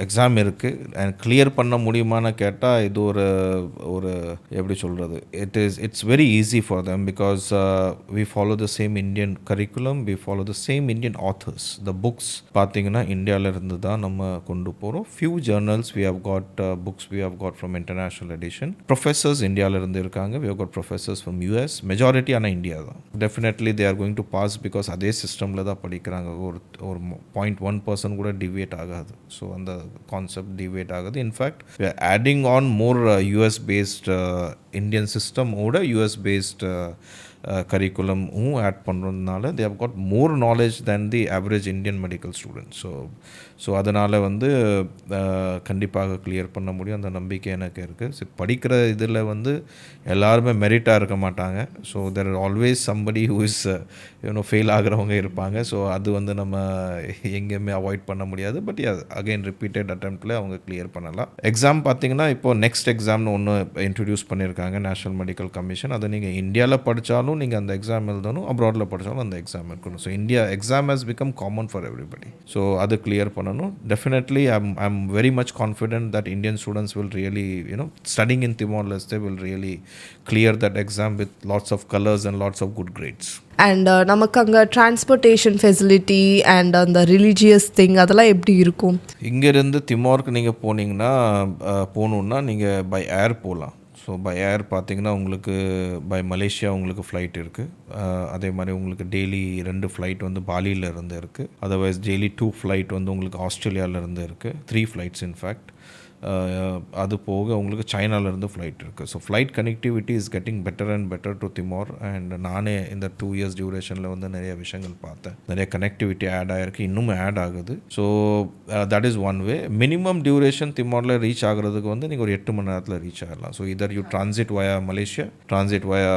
எக்ஸாம் இருக்குது. அண்ட் கிளியர் பண்ண முடியுமான்னு கேட்டால் இது ஒரு எப்படி சொல்கிறது, it's very easy for them because we follow the same Indian curriculum, we follow the same Indian authors. The books பார்த்தீங்கன்னா இந்தியாவிலேருந்து தான் நம்ம கொண்டு போகிறோம். Few journals we have got books we have got from international edition. Professors இந்தியாவிலேருந்து இருக்காங்க. we have got professors from US. majority ஆனா இந்தியா தான். definitely they are going to pass because அதே சிஸ்டமில் தான் படிக்கிறாங்க. ஒரு 0.1% கூட டிவியேட் ஆகாது. ஸோ அந்த கான்செப்ட் டிவியேட் ஆகாது. In fact we are adding on more US based Indian system ஓட US based கரிக்குலமும் ஆட் பண்ணுறதுனால they have got more knowledge than the average Indian medical student. So அதனால் வந்து கண்டிப்பாக கிளியர் பண்ண முடியும். அந்த நம்பிக்கை எனக்கு இருக்குது. படிக்கிற இதில் வந்து எல்லாருமே மெரிட்டாக இருக்க மாட்டாங்க. So there are always somebody who is fail ஆகிறவங்க இருப்பாங்க. ஸோ அது வந்து நம்ம எங்கேயுமே அவாய்ட் பண்ண முடியாது. பட் அகைன் ரிப்பீட்டட் அட்டெம்ப்டில் அவங்க கிளியர் பண்ணலாம். எக்ஸாம் பார்த்தீங்கன்னா இப்போது நெக்ஸ்ட் எக்ஸாம்னு ஒன்று இன்ட்ரடியூஸ் பண்ணியிருக்காங்க நேஷனல் மெடிக்கல் கமிஷன். அதை நீங்கள் இந்தியாவில் படித்தாலும் நீங்கள் அந்த எக்ஸாம் எழுதணும், அப்ராடில் படித்தாலும் அந்த எக்ஸாம் இருக்கணும். So India exam has become common for everybody. So அது கிளியர் பண்ணணும். Definitely I'm very much confident that Indian students will really, studying in Timor Leste will really clear that exam with lots of colors and lots of good grades. And நமக்கு அங்கே டிரான்ஸ்போர்ட்டேஷன் ஃபெசிலிட்டி அண்ட் அந்த ரிலீஜியஸ் திங் அதெல்லாம் எப்படி இருக்கும்? இங்கேருந்து திமோருக்கு நீங்கள் போகணுன்னா நீங்கள் பை ஏர் போகலாம். ஸோ பை ஏர் பார்த்தீங்கன்னா உங்களுக்கு பை மலேசியா உங்களுக்கு ஃப்ளைட் இருக்குது. அதே மாதிரி உங்களுக்கு டெய்லி 2 ஃப்ளைட் வந்து பாலியிலேருந்து இருக்குது. அதர்வைஸ் டெய்லி 2 ஃப்ளைட் வந்து உங்களுக்கு ஆஸ்திரேலியாவிலேருந்து இருக்குது. 3 ஃப்ளைட்ஸ் இன்ஃபேக்ட். அது போக உங்களுக்கு சைனாலேருந்து ஃப்ளைட் இருக்குது. So flight connectivity is getting better and better to Timor. And நானே இந்த 2 years டியூரேஷனில் வந்து நிறைய விஷயங்கள் பார்த்தேன். நிறைய கனெக்டிவிட்டி ஆட் ஆகிருக்கு, இன்னும் ஆட் ஆகுது. So that is one way. Minimum duration திமோரில் ரீச் ஆகிறதுக்கு வந்து நீங்கள் ஒரு 8 மணி நேரத்தில் ரீச் ஆகலாம். So either you transit via Malaysia, transit via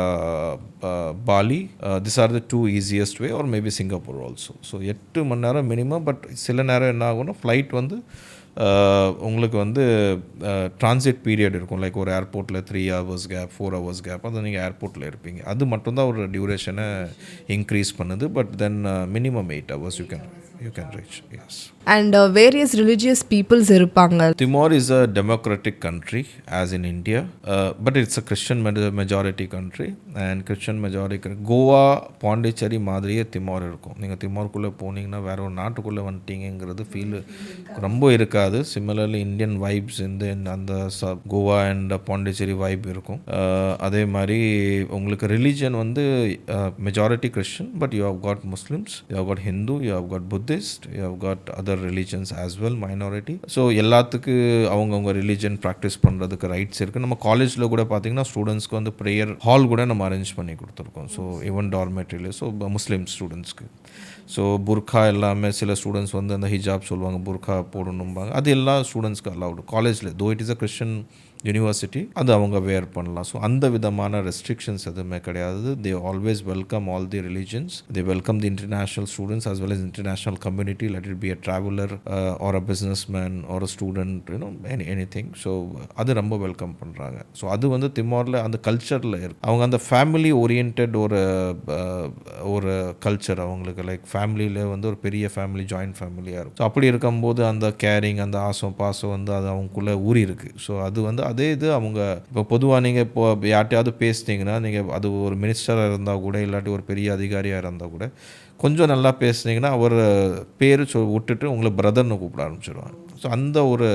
Bali. This are the 2 easiest way, or maybe Singapore also. So 8 மணி நேரம் மினிமம். பட் சில நேரம் என்ன ஆகும்னா ஃப்ளைட் வந்து உங்களுக்கு வந்து ட்ரான்சிட் பீரியட் இருக்கும். லைக் ஒரு ஏர்போர்ட்டில் 3 hours கேப், 4 hours கேப், அது நீங்கள் ஏர்போர்ட்டில் இருப்பீங்க. அது மட்டும்தான் ஒரு டியூரேஷனை இன்க்ரீஸ் பண்ணுது. But then minimum 8 hours you can reach. Yes. And various religious peoples இருப்பாங்க. Timor is a democratic country as in India, but it's a Christian majority country. And Christian majority Goa, Pondicherry மாதிரியே திமோர் இருக்கும். நீங்கள் திமோருக்குள்ளே போனீங்கன்னா வேற ஒரு நாட்டுக்குள்ளே வந்துட்டீங்கிறது ஃபீல் ரொம்ப இருக்காது. கிடையாது. சிமிலர்லி இந்தியன் வைப்ஸ் அந்த கோவா அண்ட் பாண்டிச்சேரி வைப் இருக்கும். அதே மாதிரி உங்களுக்கு ரிலீஜன் வந்து majority Christian, but you have got Muslims, you have got Hindu, you have got Buddhist, you have got other religions as well, minority. So எல்லாத்துக்கு அவங்கவுங்க ரிலீஜன் ப்ராக்டிஸ் பண்ணுறதுக்கு ரைட்ஸ் இருக்குது. நம்ம காலேஜில் கூட பார்த்தீங்கன்னா ஸ்டூடெண்ட்ஸ்க்கு வந்து ப்ரேயர் ஹால் கூட நம்ம அரேஞ்ச் பண்ணி கொடுத்துருக்கோம். ஸோ ஈவன் டார்மெட்ரியில் ஸோ முஸ்லீம் ஸ்டூடெண்ட்ஸ்க்கு. ஸோ புர்கா எல்லாமே சில ஸ்டூடெண்ட்ஸ் வந்து அந்த ஹிஜாப் சொல்லுவாங்க, புர்கா போடணும்பாங்க. அது எல்லா ஸ்டூடெண்ட்ஸ்க்கு அலவுடு காலேஜில். Though it is a Christian university, அது அவங்க வேர் பண்ணலாம். ஸோ அந்த விதமான ரெஸ்ட்ரிக்ஷன்ஸ் எதுவுமே கிடையாது. They always welcome all the religions. They welcome the international students as well as international community, let it be a traveler or a businessman or a student, you know, anything. So அது ரொம்ப வெல்கம் பண்ணுறாங்க. ஸோ அது வந்து திமோரில் அந்த கல்ச்சரில் இருக்கு. அவங்க அந்த ஃபேமிலி ஓரியன்ட் ஒரு கல்ச்சர் அவங்களுக்கு. லைக் ஃபேமிலியில் வந்து ஒரு பெரிய ஃபேமிலி, ஜாயின்ட் ஃபேமிலியாக இருக்கும். ஸோ அப்படி இருக்கும்போது அந்த கேரிங், அந்த ஆசம் பாசம் வந்து அது அவங்களுக்குள்ளே ஊறி இருக்குது. ஸோ அது வந்து அதே இது அவங்க இப்போ பொதுவாக நீங்கள் இப்போ யார்ட்டையாவது பேசுனீங்கன்னா, நீங்கள் அது ஒரு மினிஸ்டராக இருந்தால் கூட, இல்லாட்டி ஒரு பெரிய அதிகாரியாக இருந்தால் கூட, கொஞ்சம் நல்லா பேசுனீங்கன்னா அவர் பேர் விட்டுட்டு உங்களை பிரதர்னு கூப்பிட ஆரம்பிச்சிடுவாங்க. ஸோ அந்த ஒரு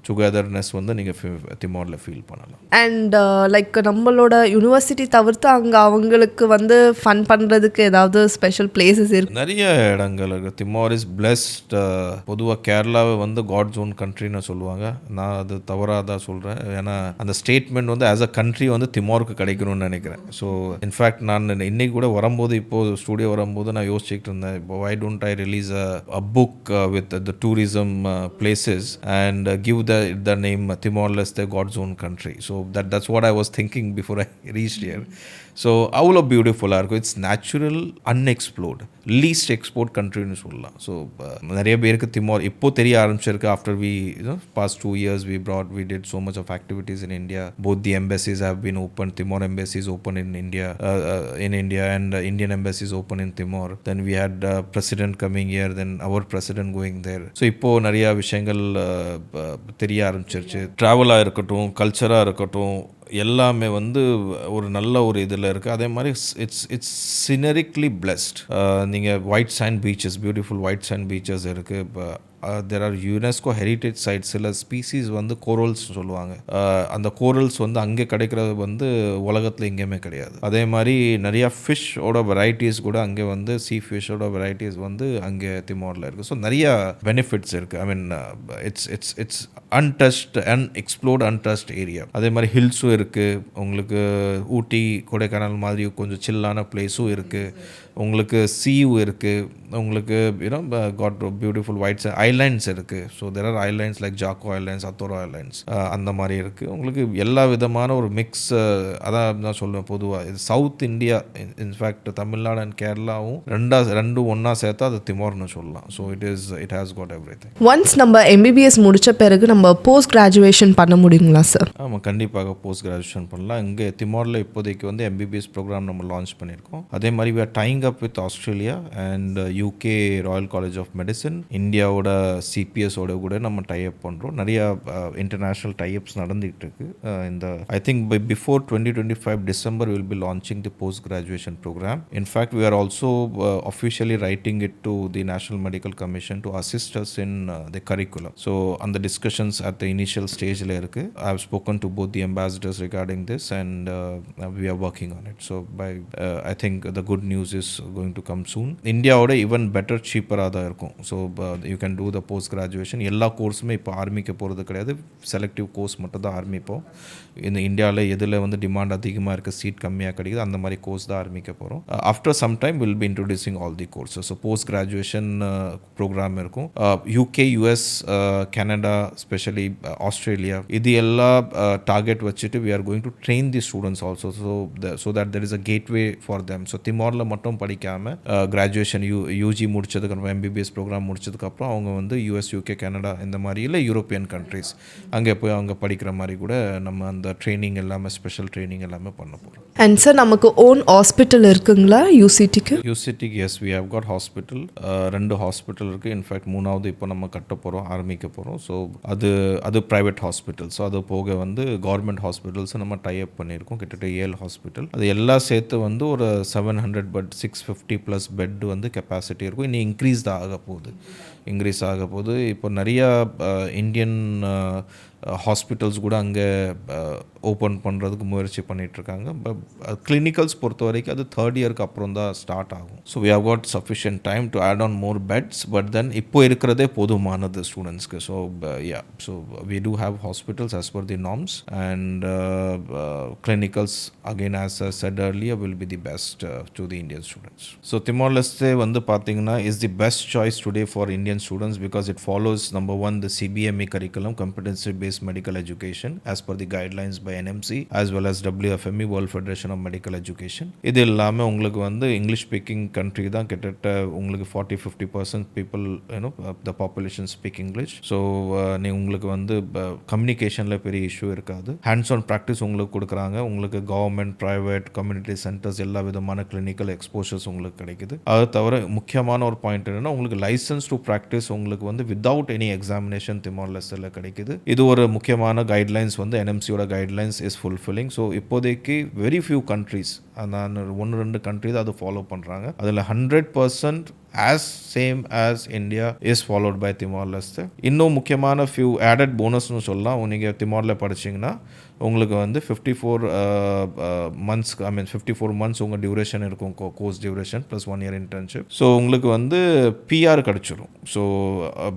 டுகெதர்னஸ் வந்து நீங்கள் திமோரில் ஃபீல் பண்ணலாம். அண்ட் லைக் நம்மளோட யூனிவர்சிட்டி தவிர்த்து அங்கே அவங்களுக்கு வந்து ஃபன் பண்ணுறதுக்கு ஏதாவது ஸ்பெஷல் பிளேசஸ் இருக்கு? நிறைய இடங்கள் இருக்குது. Timor is blessed. பொதுவாக கேரளாவை வந்து காட்ஸ் ஓன் கண்ட்ரின்னு சொல்லுவாங்க. நான் அது தவறாக தான் சொல்கிறேன். ஏன்னா அந்த ஸ்டேட்மெண்ட் வந்து ஆஸ் அ கண்ட்ரி வந்து திமோருக்கு கிடைக்கணும்னு நினைக்கிறேன். ஸோ இன்ஃபேக்ட் நான் இன்னைக்கு கூட வரும்போது, இப்போது ஸ்டூடியோ வரும்போது நான் யோசிச்சுட்டு இருந்தேன், இப்போ why don't I release a book with the tourism places and give the name Timor Leste, God's own country. So that's what I was thinking before I reached here. So அவ்வளோ பியூட்டிஃபுல்லாக இருக்கும். It's natural, unexplored, least export கண்ட்ரின்னு சொல்லலாம். ஸோ நிறைய பேருக்கு திமோர் இப்போ தெரிய ஆரம்பிச்சிருக்கு. After we past 2 years we did so much of activities in India. Both the embassies have been opened. Timor embassy is open in India, and Indian embassy is open in Timor. Then we had president coming here, then our president going there. So இப்போ நிறையா விஷயங்கள் தெரிய ஆரம்பிச்சிருச்சு. ட்ராவலாக இருக்கட்டும், கல்ச்சராக இருக்கட்டும், எல்லாமே வந்து ஒரு நல்ல ஒரு இதில் இருக்குது. அதே மாதிரி இட்ஸ் சினரிக்லி பிளெஸ்ட். நீங்கள் white sand beaches, beautiful white sand beaches இருக்குது. இப்போ there are UNESCO heritage sites. சில ஸ்பீசிஸ் வந்து கோரல்ஸ் சொல்லுவாங்க. அந்த கோரல்ஸ் வந்து அங்கே கிடைக்கிறது வந்து உலகத்தில் எங்கேயுமே கிடையாது. அதே மாதிரி நிறையா ஃபிஷ்ஷோட வெரைட்டிஸ் கூட அங்கே வந்து சீ ஃபிஷ்ஷோட வெரைட்டிஸ் வந்து அங்கே திமோரில் இருக்குது. ஸோ நிறையா பெனிஃபிட்ஸ் இருக்குது. I mean it's untouched and explored untouched area. அதே மாதிரி ஹில்ஸும் இருக்குது. உங்களுக்கு ஊட்டி, கொடைக்கானல் மாதிரி கொஞ்சம் சில்லான பிளேஸும் இருக்குது. உங்களுக்கு சீவும் இருக்குது. உங்களுக்கு காட் பியூட்டிஃபுல் ஒயிட் ஐலாண்ட்ஸ் இருக்குது. So there are islands like Jaco islands, Atauro islands, அந்த மாதிரி இருக்குது. உங்களுக்கு எல்லா விதமான ஒரு மிக்ஸ். அதான் நான் சொல்லுவேன், பொதுவாக இது south India, in fact Tamil Nadu and கேரளாவும் ரெண்டும் ஒன்றா சேர்த்தா அது திமோர்னு சொல்லலாம். So it has got everything. Once நம்ம எம்பிபிஎஸ் முடித்த பிறகு நம்ம போஸ்ட் கிராஜுவேஷன் பண்ண முடியுங்களா சார்? ஆமாம், கண்டிப்பாக போஸ்ட் கிராஜுவேஷன் பண்ணலாம். இங்கே திமோரில் இப்போதைக்கு வந்து எம்பிபிஎஸ் ப்ரோக்ராம் நம்ம லான்ச் பண்ணியிருக்கோம். அதே மாதிரி we are tying up with Australia and UK Royal College of Medicine. இந்தியாவோட சிபிஎஸோட கூட நம்ம டைப் பண்ணுறோம். நிறையா இன்டர்நேஷ்னல் டைப்ஸ் நடந்துகிட்டு இருக்கு. இந்த I think before 2025 December we will be launching the post graduation program. In fact, we are also officially writing it to the National Medical Commission to assist us in the curriculum. So on the discussions at the initial stage la irukku. I have spoken to both the ambassadors regarding this and we are working on it. So by I think the good news is going to come soon. இந்தியாவோட ஈவன் பெட்டர், சீப்பராக தான் இருக்கும். So you can do the post graduation. எல்லா கோர்ஸுமே இப்போ ஆர்மிக்கு போகிறது கிடையாது. செலக்டிவ் கோர்ஸ் மட்டும் தான் ஆர்மி. இப்போ இந்த இந்தியாவில் எதில் வந்து டிமாண்ட் அதிகமாக இருக்குது, சீட் கம்மியாக கிடைக்குது, அந்த மாதிரி கோர்ஸ் தான் ஆர்மிக்க போகிறோம். After some time will be introducing all the courses. So post graduation programme இருக்கும். UK, US, Canada, specially Australia, இது எல்லாம் டார்கெட் வச்சுட்டு we are going to train the students also, so that there is a gateway for them. So திமோரில் மட்டும் படிக்காமல் கிராஜுவேஷன் யூஜி முடிச்சதுக்கப்புறம், எம்பிபிஎஸ் ப்ரோக்ராம் முடிச்சதுக்கப்புறம் அவங்க வந்து யூஎஸ், யூகே, கனடா இந்த மாதிரி இல்லை யூரோப்பியன் கண்ட்ரிஸ் அங்கே போய் அவங்க படிக்கிற மாதிரி கூட நம்ம அந்த ட்ரைனிங் எல்லாமே, ஸ்பெஷல் ட்ரைனிங் எல்லாமே பண்ண போகிறோம். அண்ட் சார், நமக்கு ஓன் ஹாஸ்பிட்டல் இருக்குங்களா யூசிடிக்கு? யூசிடிக்கு yes, we have got hospital. 2 hospital இருக்குது. இன்ஃபேக்ட் 3வது இப்போ நம்ம கட்ட போகிறோம், ஆரம்பிக்க போகிறோம். ஸோ அது ப்ரைவேட் ஹாஸ்பிட்டல். ஸோ அது போக வந்து கவர்மெண்ட் ஹாஸ்பிட்டல்ஸ் நம்ம டைப் பண்ணியிருக்கோம். கிட்டத்தட்ட 7 ஹாஸ்பிட்டல். அது எல்லாம் சேர்த்து வந்து ஒரு 700 பெட், 650+ பெட் வந்து கெப்பாசிட்டி இருக்கும். இன்னும் இன்க்ரீஸ் தான் ஆக போகுது. இன்க்ரீஸ் ஆக போது. இப்போ நிறையா இந்தியன் ஹாஸ்பிட்டல்ஸ் கூட அங்கே ஓப்பன் பண்ணுறதுக்கு முயற்சி பண்ணிகிட்ருக்காங்க. பட் கிளினிக்கல்ஸ் பொறுத்த வரைக்கும் அது 3rd இயருக்கு அப்புறம் தான் ஸ்டார்ட் ஆகும். So we have got sufficient time to add on more beds. But then இப்போ இருக்கிறதே போதுமானது ஸ்டூடெண்ட்ஸ்க்கு. So so we do have hospitals as per the norms and clinicals again as I said earlier will be the best to the Indian students. So Timor Leste வந்து பார்த்தீங்கன்னா is the best choice today for Indian students because it follows number one the CBME curriculum, competency based medical education as per the guidelines by NMC as well as WFME, World Federation of Medical Education. இது எல்லாமே உங்களுக்கு வந்து இங்கிலீஷ் ஸ்பீக்கிங் கண்ட்ரி தான். கிட்டத்தட்ட உங்களுக்கு 40-50% people the population speak English. So நீ உங்களுக்கு வந்து கம்யூனிகேஷனில் பெரிய இஷ்யூ இருக்காது. ஹேண்ட்ஸ் ஆன் ப்ராக்டிஸ் உங்களுக்கு கொடுக்குறாங்க. உங்களுக்கு கவர்மெண்ட், ப்ரைவேட், கம்யூனிட்டி சென்டர்ஸ் எல்லா விதமான கிளினிக்கல் எக்ஸ்போஷர்ஸ் உங்களுக்கு கிடைக்குது. அது தவிர முக்கியமான ஒரு பாயிண்ட் என்னன்னா உங்களுக்கு லைசன்ஸ் டு ப்ராக்டிஸ் உங்களுக்கு வந்து வித்தவுட் எனி எக்ஸாமினேஷன் திமோர் லெஸ்டில் கிடைக்குது. இது ஒரு முக்கியமான கைட்லைன்ஸ் வந்து NMCயோட கைட்லைன்ஸ் இஸ் ஃபுல்ஃபில்லிங். ஸோ இப்போதைக்கு வெரி ஃபியூ கண்ட்ரீஸ், நான் 1-2 கண்ட்ரி தான் அதை ஃபாலோ பண்ணுறாங்க. அதில் 100% as same as India is followed by Timor Leste. இன்னும் முக்கியமான few added bonusனு சொல்லலாம். நீங்கள் திமோரில் படிச்சிங்கன்னா உங்களுக்கு வந்து 54 months 54 months உங்கள் டியூரேஷன் இருக்கும், course duration plus 1 year internship. So உங்களுக்கு வந்து PR கிடச்சிரும். ஸோ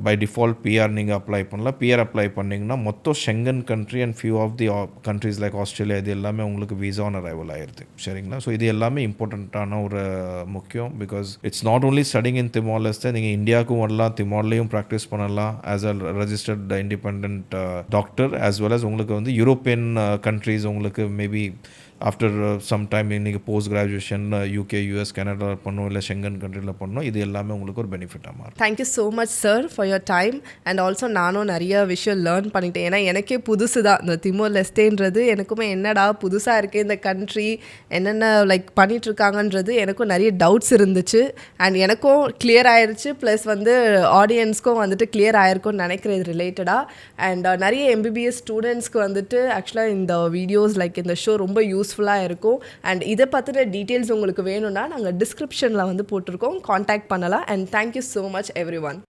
பை டிஃபால்ட் PR நீங்கள் அப்ளை பண்ணலாம். PR அப்ளை பண்ணிங்கன்னா மொத்தம் Schengen country and few of the countries like Australia இது எல்லாமே உங்களுக்கு வீசா ஆன் அரைவல் ஆயிடுது. சரிங்களா? ஸோ இது எல்லாமே இம்பார்ட்டண்ட்டான ஒரு முக்கியம். Because it's not only studying in Timor Leste, நீங்கள் இந்தியாவுக்கும் வரலாம், திமோர்லேயும் ப்ராக்டிஸ் பண்ணலாம் as a registered independent doctor as well as உங்களுக்கு வந்து யூரோப்பியன் countries உங்களுக்கு மேபி ஆஃப்டர் சம் டைம் நீங்கள் post graduation UK, US, Canada பண்ணணும், இல்லை ஷெங்கன் கண்ட்ரியில் பண்ணணும். இது எல்லாமே உங்களுக்கு ஒரு பெனிஃபிட்டாக மாறும். Thank you so much sir for your time. And also நானும் நிறைய விஷயம் லேர்ன் பண்ணிட்டேன். ஏன்னா எனக்கே புதுசு தான் இந்த திமோர் லெஸ்டேன்றது. எனக்குமே என்னடா புதுசாக இருக்குது இந்த கண்ட்ரி, என்னென்ன லைக் பண்ணிகிட்ருக்காங்கன்றது எனக்கும் நிறைய டவுட்ஸ் இருந்துச்சு. அண்ட் எனக்கும் கிளியர் ஆயிடுச்சு. ப்ளஸ் வந்து ஆடியன்ஸ்க்கும் வந்துட்டு கிளியர் ஆயிருக்கும்னு நினைக்கிறேன் ரிலேட்டடாக. அண்ட் நிறைய MBBS ஸ்டூடெண்ட்ஸ்க்கு வந்துட்டு ஆக்சுவலாக இந்த வீடியோஸ் லைக் இந்த ஷோ ரொம்ப யூஸ்ஃபுல்லாக இருக்கும். அண்ட் இதை பற்றின டீட்டெயில்ஸ் உங்களுக்கு வேணும்னா நாங்கள் டிஸ்கிரிப்ஷனில் வந்து போட்டிருக்கோம், காண்டாக்ட் பண்ணலாம். And thank you so much every one.